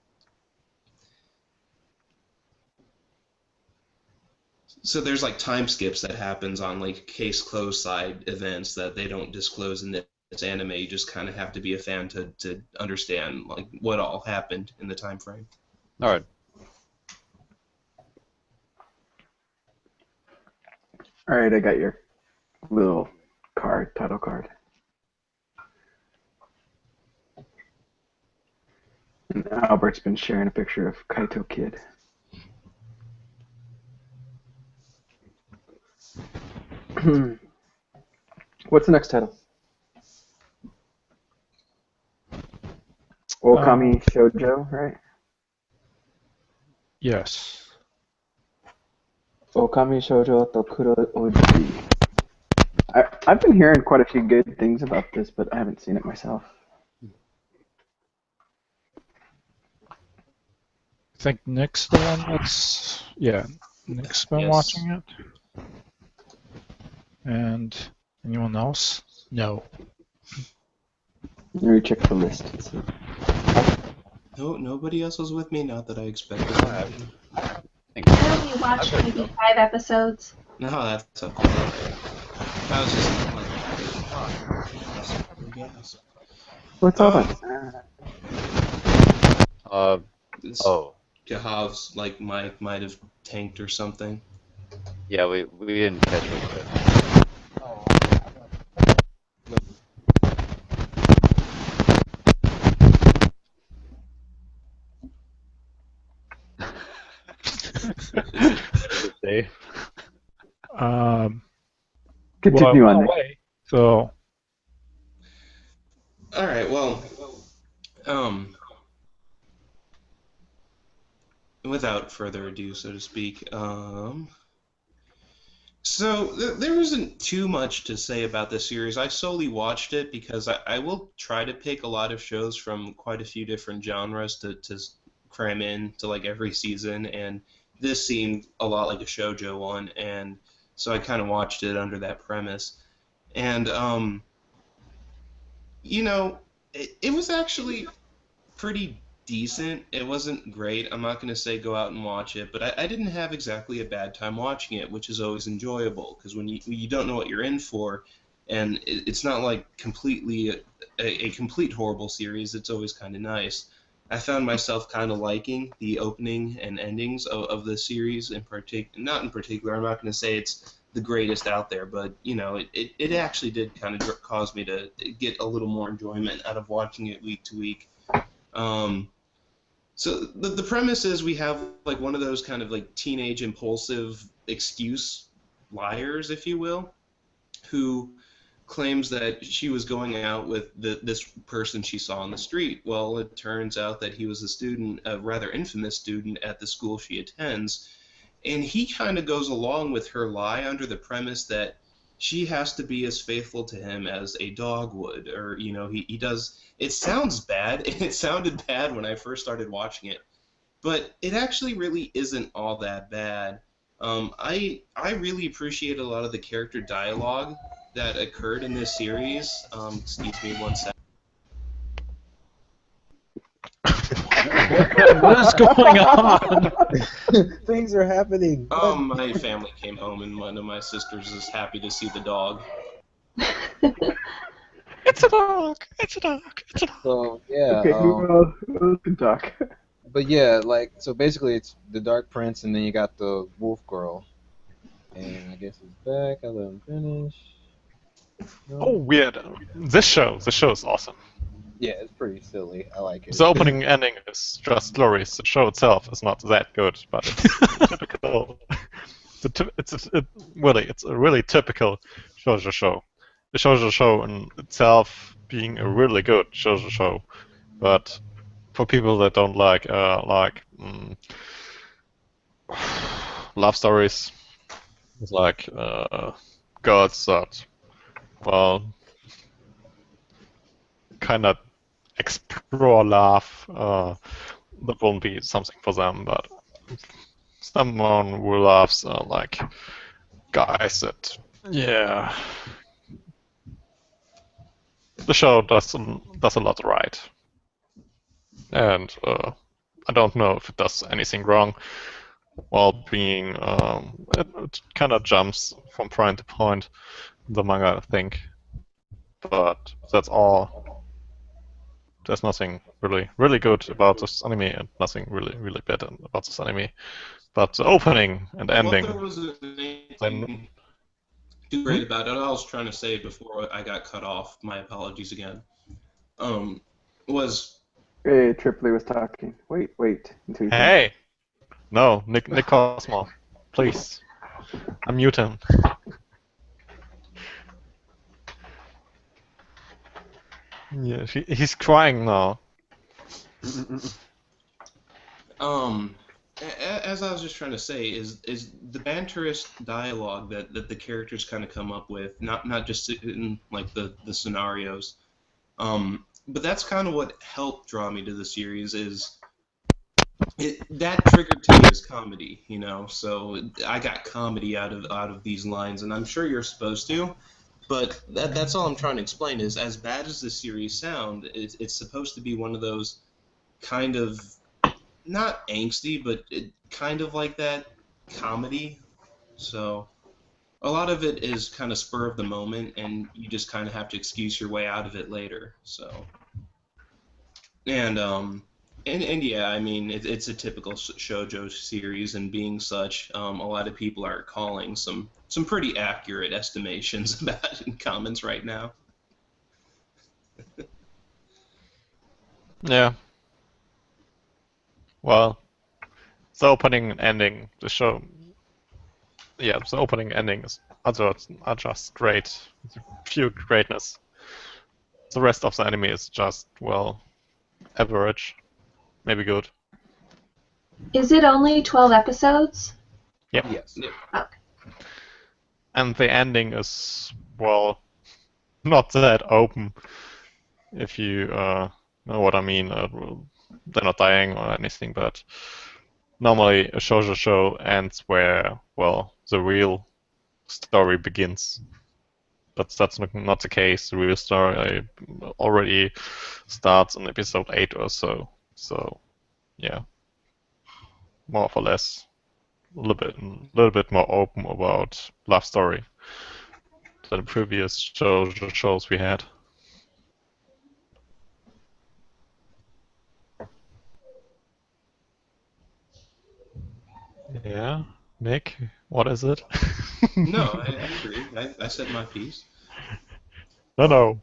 So there's like time skips that happens on like Case Closed side events that they don't disclose in this anime. You just kind of have to be a fan to understand like what all happened in the time frame. All right. All right, I got your little title card. And Albert's been sharing a picture of Kaito Kid. What's the next title? Okami Shoujo, right? Yes. Okami Shoujo Tokuro Oji. I've been hearing quite a few good things about this, but I haven't seen it myself. I think Nick's the one that's... Yeah, Nick's been watching it. And anyone else? No. Let me check the list. No, nobody else was with me. Not that I expected. I only watched maybe 5 episodes. No, that's okay. I was just What's all that? Kahav's like mic might have tanked or something. Yeah, we didn't catch it. Continue on, Nick. So. All right. Well, without further ado, so to speak, so there isn't too much to say about this series. I solely watched it because I will try to pick a lot of shows from quite a few different genres to cram in to like every season, and this seemed a lot like a shoujo one, and so I kind of watched it under that premise. And it was actually pretty decent. It wasn't great. I'm not going to say go out and watch it, but I didn't have exactly a bad time watching it, which is always enjoyable, because when you don't know what you're in for, and it's not like completely a complete horrible series, it's always kind of nice. I found myself kind of liking the opening and endings of the series in particular. Not in particular. I'm not going to say it's the greatest out there, but it actually did kind of cause me to get a little more enjoyment out of watching it week to week. So the premise is we have like one of those kind of like teenage impulsive excuse liars, if you will, who claims that she was going out with this person she saw on the street. Well, it turns out that he was a student, a rather infamous student at the school she attends, and he kind of goes along with her lie under the premise that she has to be as faithful to him as a dog would, or he does. It sounds bad, and it sounded bad when I first started watching it, but it actually really isn't all that bad. I really appreciate a lot of the character dialogue that occurred in this series. Excuse me one second. What is going on? Things are happening. My family came home, and one of my sisters is happy to see the dog. It's a dog. It's a dog. It's a dog. So yeah. Okay, who can talk? But yeah, like so basically it's the Dark Prince and then you got the Wolf Girl. And I guess he's back. I let him finish. No? Oh, weird. This show is awesome. Yeah, it's pretty silly. I like it. The opening and ending is just glorious. The show itself is not that good, but it's typical. It's a really typical shoujo show. The shoujo show in itself being a really good shoujo show, but for people that don't like love stories, it's like girls that kind of explore love, that won't be something for them, but someone who loves like guys that, yeah, the show does a lot right, and I don't know if it does anything wrong while being it kind of jumps from point to point, the manga, I think, but that's all. There's nothing really good about this anime, and nothing really bad about this anime. But the opening and ending. Well, there was anything too great about it. I was trying to say before I got cut off. My apologies again. Was Hey, Tripoli was talking. Wait until you. Hey, no, Nick Cosmo, please, unmute him. Yeah, he's crying now. As I was just trying to say, is the banterous dialogue that the characters kind of come up with, not just in like the scenarios, but that's kind of what helped draw me to the series. Is that triggered to me is comedy, So I got comedy out of these lines, and I'm sure you're supposed to. But that's all I'm trying to explain is, as bad as the series sound, it's supposed to be one of those kind of, not angsty, but kind of like that comedy. So a lot of it is kind of spur of the moment, and you just kind of have to excuse your way out of it later. So, and yeah, I mean, it's a typical shoujo series, and being such, a lot of people are calling some pretty accurate estimations about it in comments right now. Yeah. Well, the opening and ending, the show. Yeah, the opening and ending are just great. It's pure greatness. The rest of the anime is just, well, average. Maybe good. Is it only 12 episodes? Yep. Yes. Okay. And the ending is, well, not that open. If you know what I mean. They're not dying or anything, but normally a shoujo show ends where, well, the real story begins. But that's not the case. The real story already starts in episode 8 or so. So, yeah, more or less, a little bit more open about love story than the previous shows we had. Yeah, Nick, What is it? No, I agree. I said my piece. No.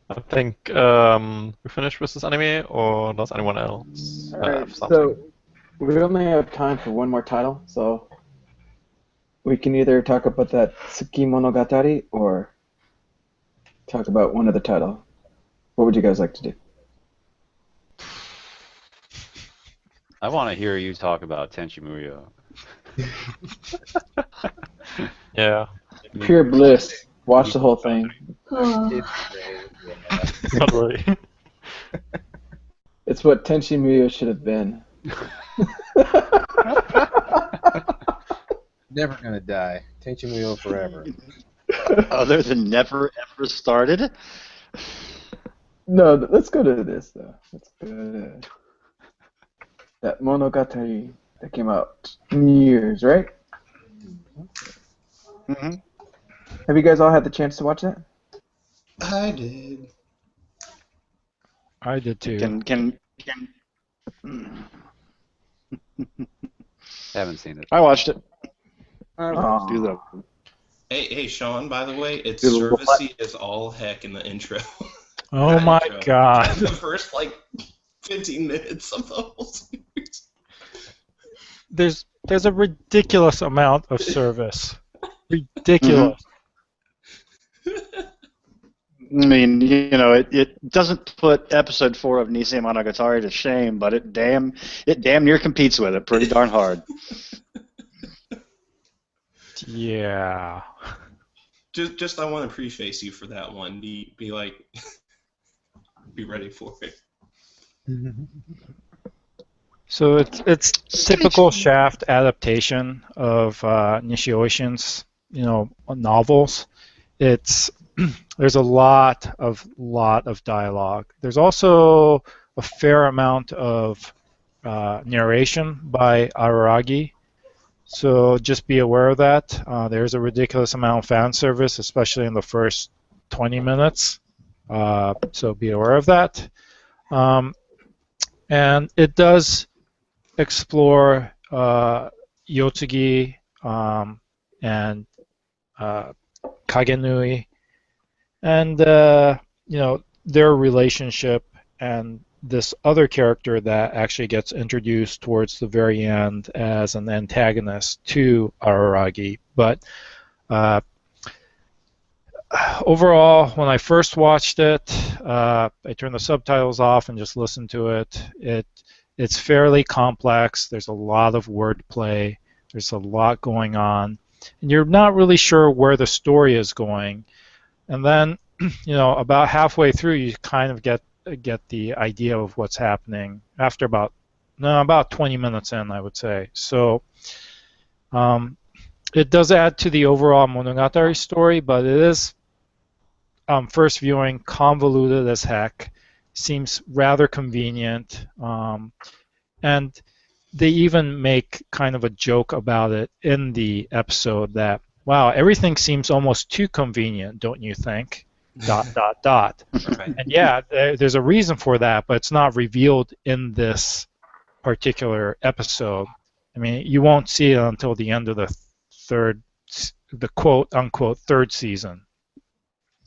I think we finished with this anime, or does anyone else All have right, something? so we only have time for one more title, so we can either talk about that Tsuki Monogatari or talk about one other title. What would you guys like to do? I want to hear you talk about Tenchi Muyo. Yeah, Pure bliss. Watch the whole thing. Oh. It's great. Yeah. not really. It's what Tenchi Muyo should have been. Never gonna die. Tenchi Muyo forever. Other than never ever started. No, let's go to this though. Let's go to that Monogatari that came out in years, right? Hmm. Have you guys all had the chance to watch that? I did. I did too. Can Haven't seen it. I watched it. Oh. Do the Hey, Sean. By the way, it's Do the what? servicey as all heck in the intro. Oh Not my intro. god. The first 15 minutes of the whole series. There's a ridiculous amount of service. Ridiculous. I mean, it doesn't put episode 4 of Nisei Monogatari to shame, but it damn near competes with it pretty darn hard. Yeah. Just I want to preface you for that one. Be ready for it. So it's typical Shaft adaptation of Nishi Oishin's novels. There's a lot of dialogue. There's also a fair amount of narration by Araragi. So just be aware of that. There's a ridiculous amount of fan service, especially in the first 20 minutes. So be aware of that. And it does explore Yotsugi and Kagenui and their relationship and this other character that actually gets introduced towards the very end as an antagonist to Araragi. But overall, when I first watched it, I turned the subtitles off and just listened to it. It's fairly complex. There's a lot of wordplay. There's a lot going on, and you're not really sure where the story is going. And then, about halfway through, you kind of get the idea of what's happening after about 20 minutes in, I would say. So it does add to the overall Monogatari story, but it is, first viewing, convoluted as heck. Seems rather convenient. And they even make kind of a joke about it in the episode that, wow, everything seems almost too convenient, don't you think? ... Right. And yeah, there's a reason for that, but it's not revealed in this particular episode. I mean, you won't see it until the end of the quote-unquote third season.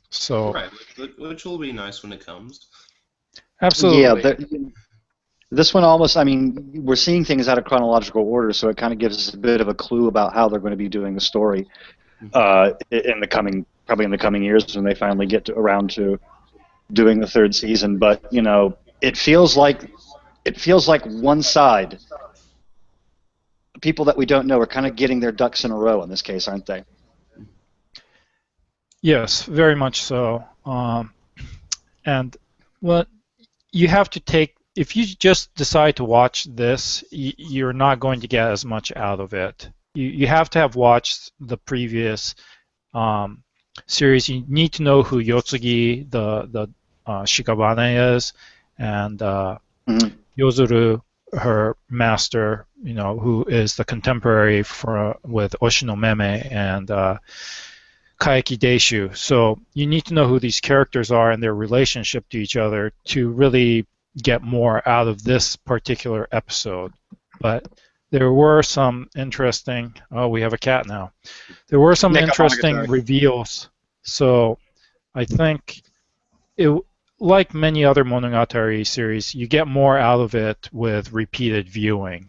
So, Right, which will be nice when it comes. Absolutely. Yeah, this one almost, we're seeing things out of chronological order, so it kind of gives us a bit of a clue about how they're going to be doing the story in the coming years when they finally get around to doing the third season. But it feels like one side, people that we don't know, are kind of getting their ducks in a row in this case, aren't they? Yes, very much so. And what you have to take, if you just decide to watch this, you're not going to get as much out of it. You have to have watched the previous series. You need to know who Yotsugi, the Shikabane is, and Yozuru, her master, who is the contemporary with Oshino Meme and Kaeki Deishu. So you need to know who these characters are and their relationship to each other to really get more out of this particular episode. But there were some interesting. Oh, we have a cat now. There were some Nick, I'm on interesting guitar. reveals. So I think it, like many other Monogatari series, you get more out of it with repeated viewing.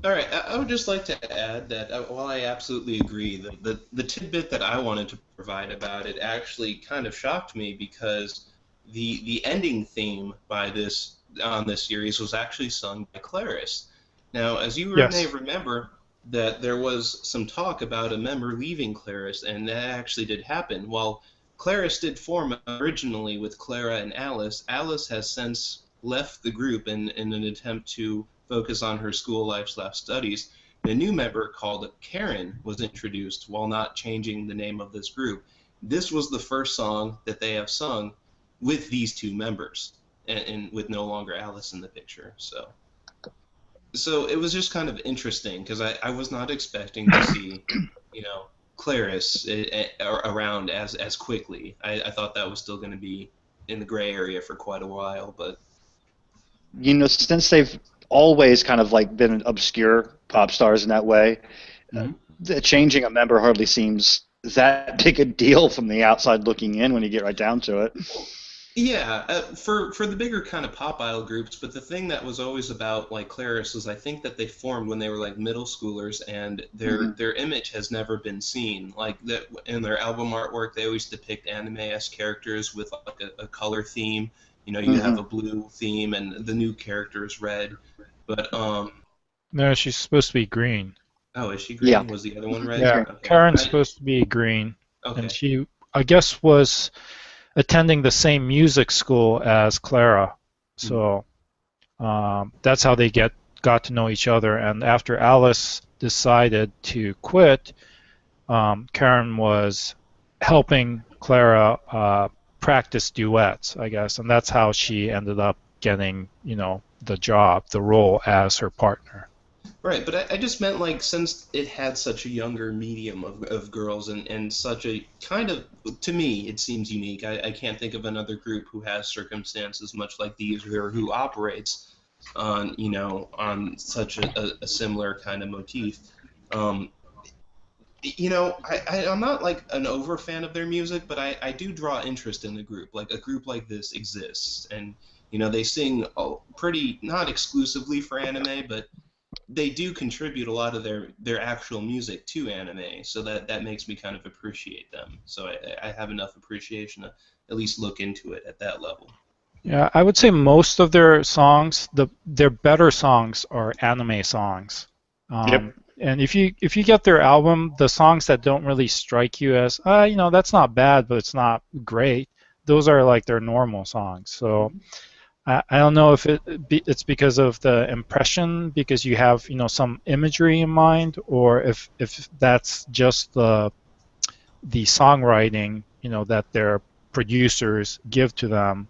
All right, I would just like to add that while I absolutely agree, the tidbit that I wanted to provide about it actually kind of shocked me because the ending theme by this on this series was actually sung by Claris. Now, as you Yes. may remember, that there was some talk about a member leaving Claris, and that actually did happen. While Claris did form originally with Clara and Alice, Alice has since left the group in an attempt to focus on her school life/studies. And a new member called Karen was introduced while not changing the name of this group. This was the first song that they have sung with these two members, and with no longer Alice in the picture. So it was just kind of interesting because I was not expecting to see, Claris around as quickly. I thought that was still going to be in the gray area for quite a while, but Since they've always kind of like been obscure pop stars in that way, changing a member hardly seems that big a deal from the outside looking in when you get right down to it. yeah, for the bigger kind of pop idol groups, but the thing that was always about like Claris was I think that they formed when they were like middle schoolers, and their image has never been seen. Like that in their album artwork, they always depict anime-esque characters with like a color theme. You have a blue theme, and the new character is red. But No, she's supposed to be green. oh, is she green? Yeah. Was the other one red? Yeah, Okay. Karen's supposed to be green, Okay. and she, I guess, was attending the same music school as Clara, so that's how they got to know each other. And after Alice decided to quit, Karen was helping Clara practice duets, I guess, and that's how she ended up getting, the role as her partner. Right, but I just meant like since it had such a younger medium of girls and such a kind of, to me, it seems unique. I can't think of another group who has circumstances much like these or who operates on, on such a similar kind of motif. I'm not like an over fan of their music, but I do draw interest in the group. Like a group like this exists, and they sing pretty not exclusively for anime, but they do contribute a lot of their actual music to anime, so that makes me kind of appreciate them. So I have enough appreciation to at least look into it at that level. Yeah, I would say most of their songs, their better songs are anime songs. Yep. And if you get their album, the songs that don't really strike you as, that's not bad, but it's not great, those are like their normal songs. So I don't know if it's because of the impression, because you have some imagery in mind, or if that's just the songwriting that their producers give to them.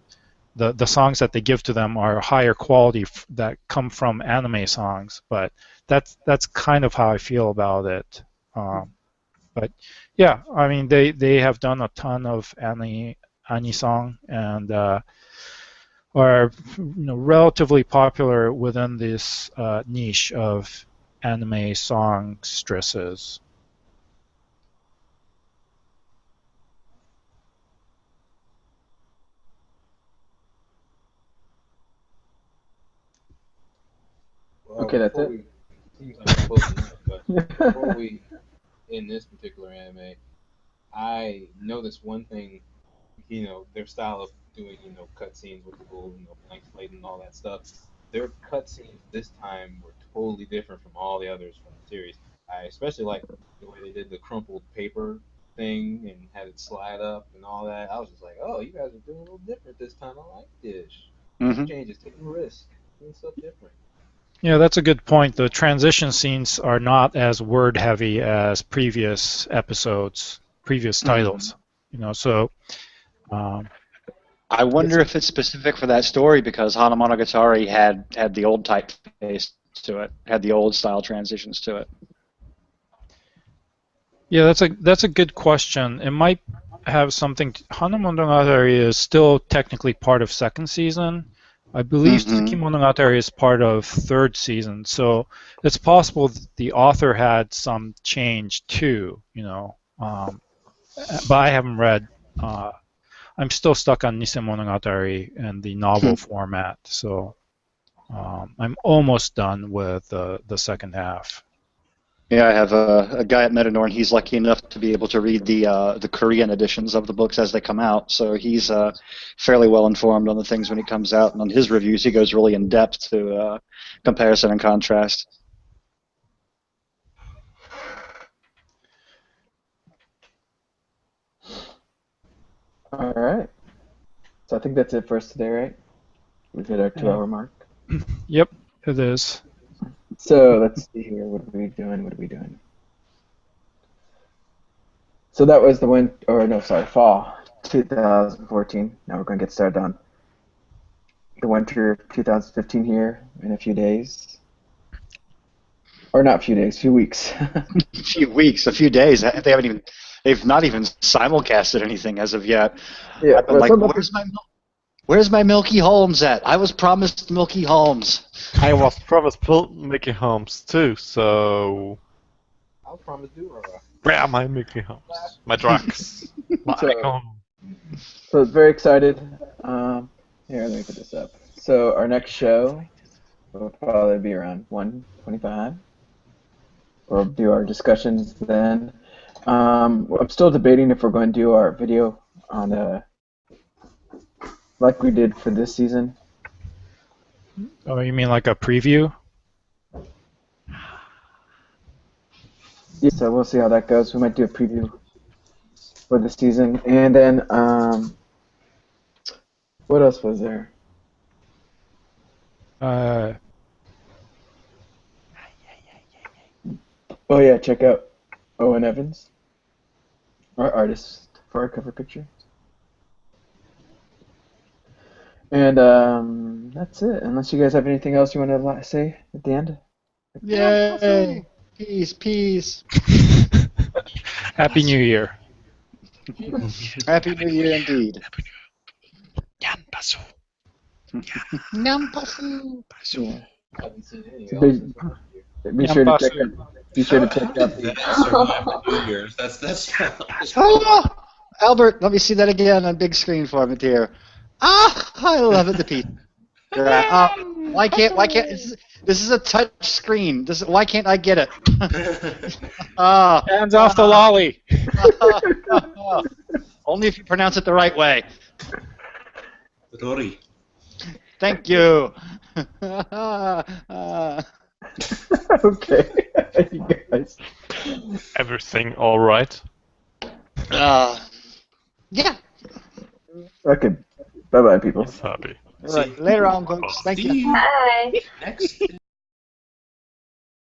The songs that they give to them are higher quality that come from anime songs, but that's kind of how I feel about it. But yeah, I mean they have done a ton of anime song and are relatively popular within this niche of anime songstresses. Well, Okay, that's before it. Seems like we're close enough, but before we end this particular anime, I noticed one thing. Their style of doing cutscenes with the whole blank slate and all that stuff. Their cutscenes this time were totally different from all the others from the series. I especially like the way they did the crumpled paper thing and had it slide up and all that. I was just like, oh, you guys are doing a little different this time. I like this. Changes, taking risks, doing stuff different. Yeah, that's a good point. The transition scenes are not as word heavy as previous episodes, previous titles. So. I wonder if it's specific for that story because Hana Monogatari had the old typeface to it, had the old style transitions to it. Yeah, that's a good question. It might. have something. Hana Monogatari is still technically part of second season. I believe Suzuki Monogatari is part of third season, so it's possible that the author had some change too, but I haven't read. I'm still stuck on Nisei Monogatari and the novel format, so I'm almost done with the second half. Yeah, I have a guy at Metanorn. He's lucky enough to be able to read the Korean editions of the books as they come out, so he's fairly well informed on the things when he comes out. And on his reviews, he goes really in depth to comparison and contrast. All right. So I think that's it for us today, right? We've hit our 2-hour mark. Yep, it is. So let's see here. What are we doing? So that was fall 2014. Now we're going to get started on the winter of 2015 here in a few days. Or not a few days, few weeks. A few weeks, a few days. They've not even simulcasted anything as of yet. Yeah, I've been like, where's my Milky Holmes at? I was promised Milky Holmes. I was promised Mickey Holmes too, so I was promised Durara. where are my Mickey Holmes? My drugs. My icon. So very excited. Here, let me put this up. So our next show will probably be around 1:25. We'll do our discussions then. I'm still debating if we're going to do our video on like we did for this season. Oh, you mean like a preview? Yeah, so we'll see how that goes. We might do a preview for the season. And then, what else was there? Oh yeah, check out Owen Evans, our artist for our cover picture. And that's it. Unless you guys have anything else you want to say at the end. Yay! Peace. Happy New Year. Happy New Year indeed. Yanpasu. Yeah. I haven't seen any. So be sure to check out. Be sure to check out. New Year's. That's. Oh, Albert, let me see that again on big screen format here. I love it. The piece. Why can't? This is a touch screen. Why can't I get it? Hands off the lolly. Only if you pronounce it the right way. Rory. Thank you. Okay, you guys. Everything all right? Yeah. Okay. Bye, people. He's happy. All right. Later on, folks. Thank you. Bye. Next.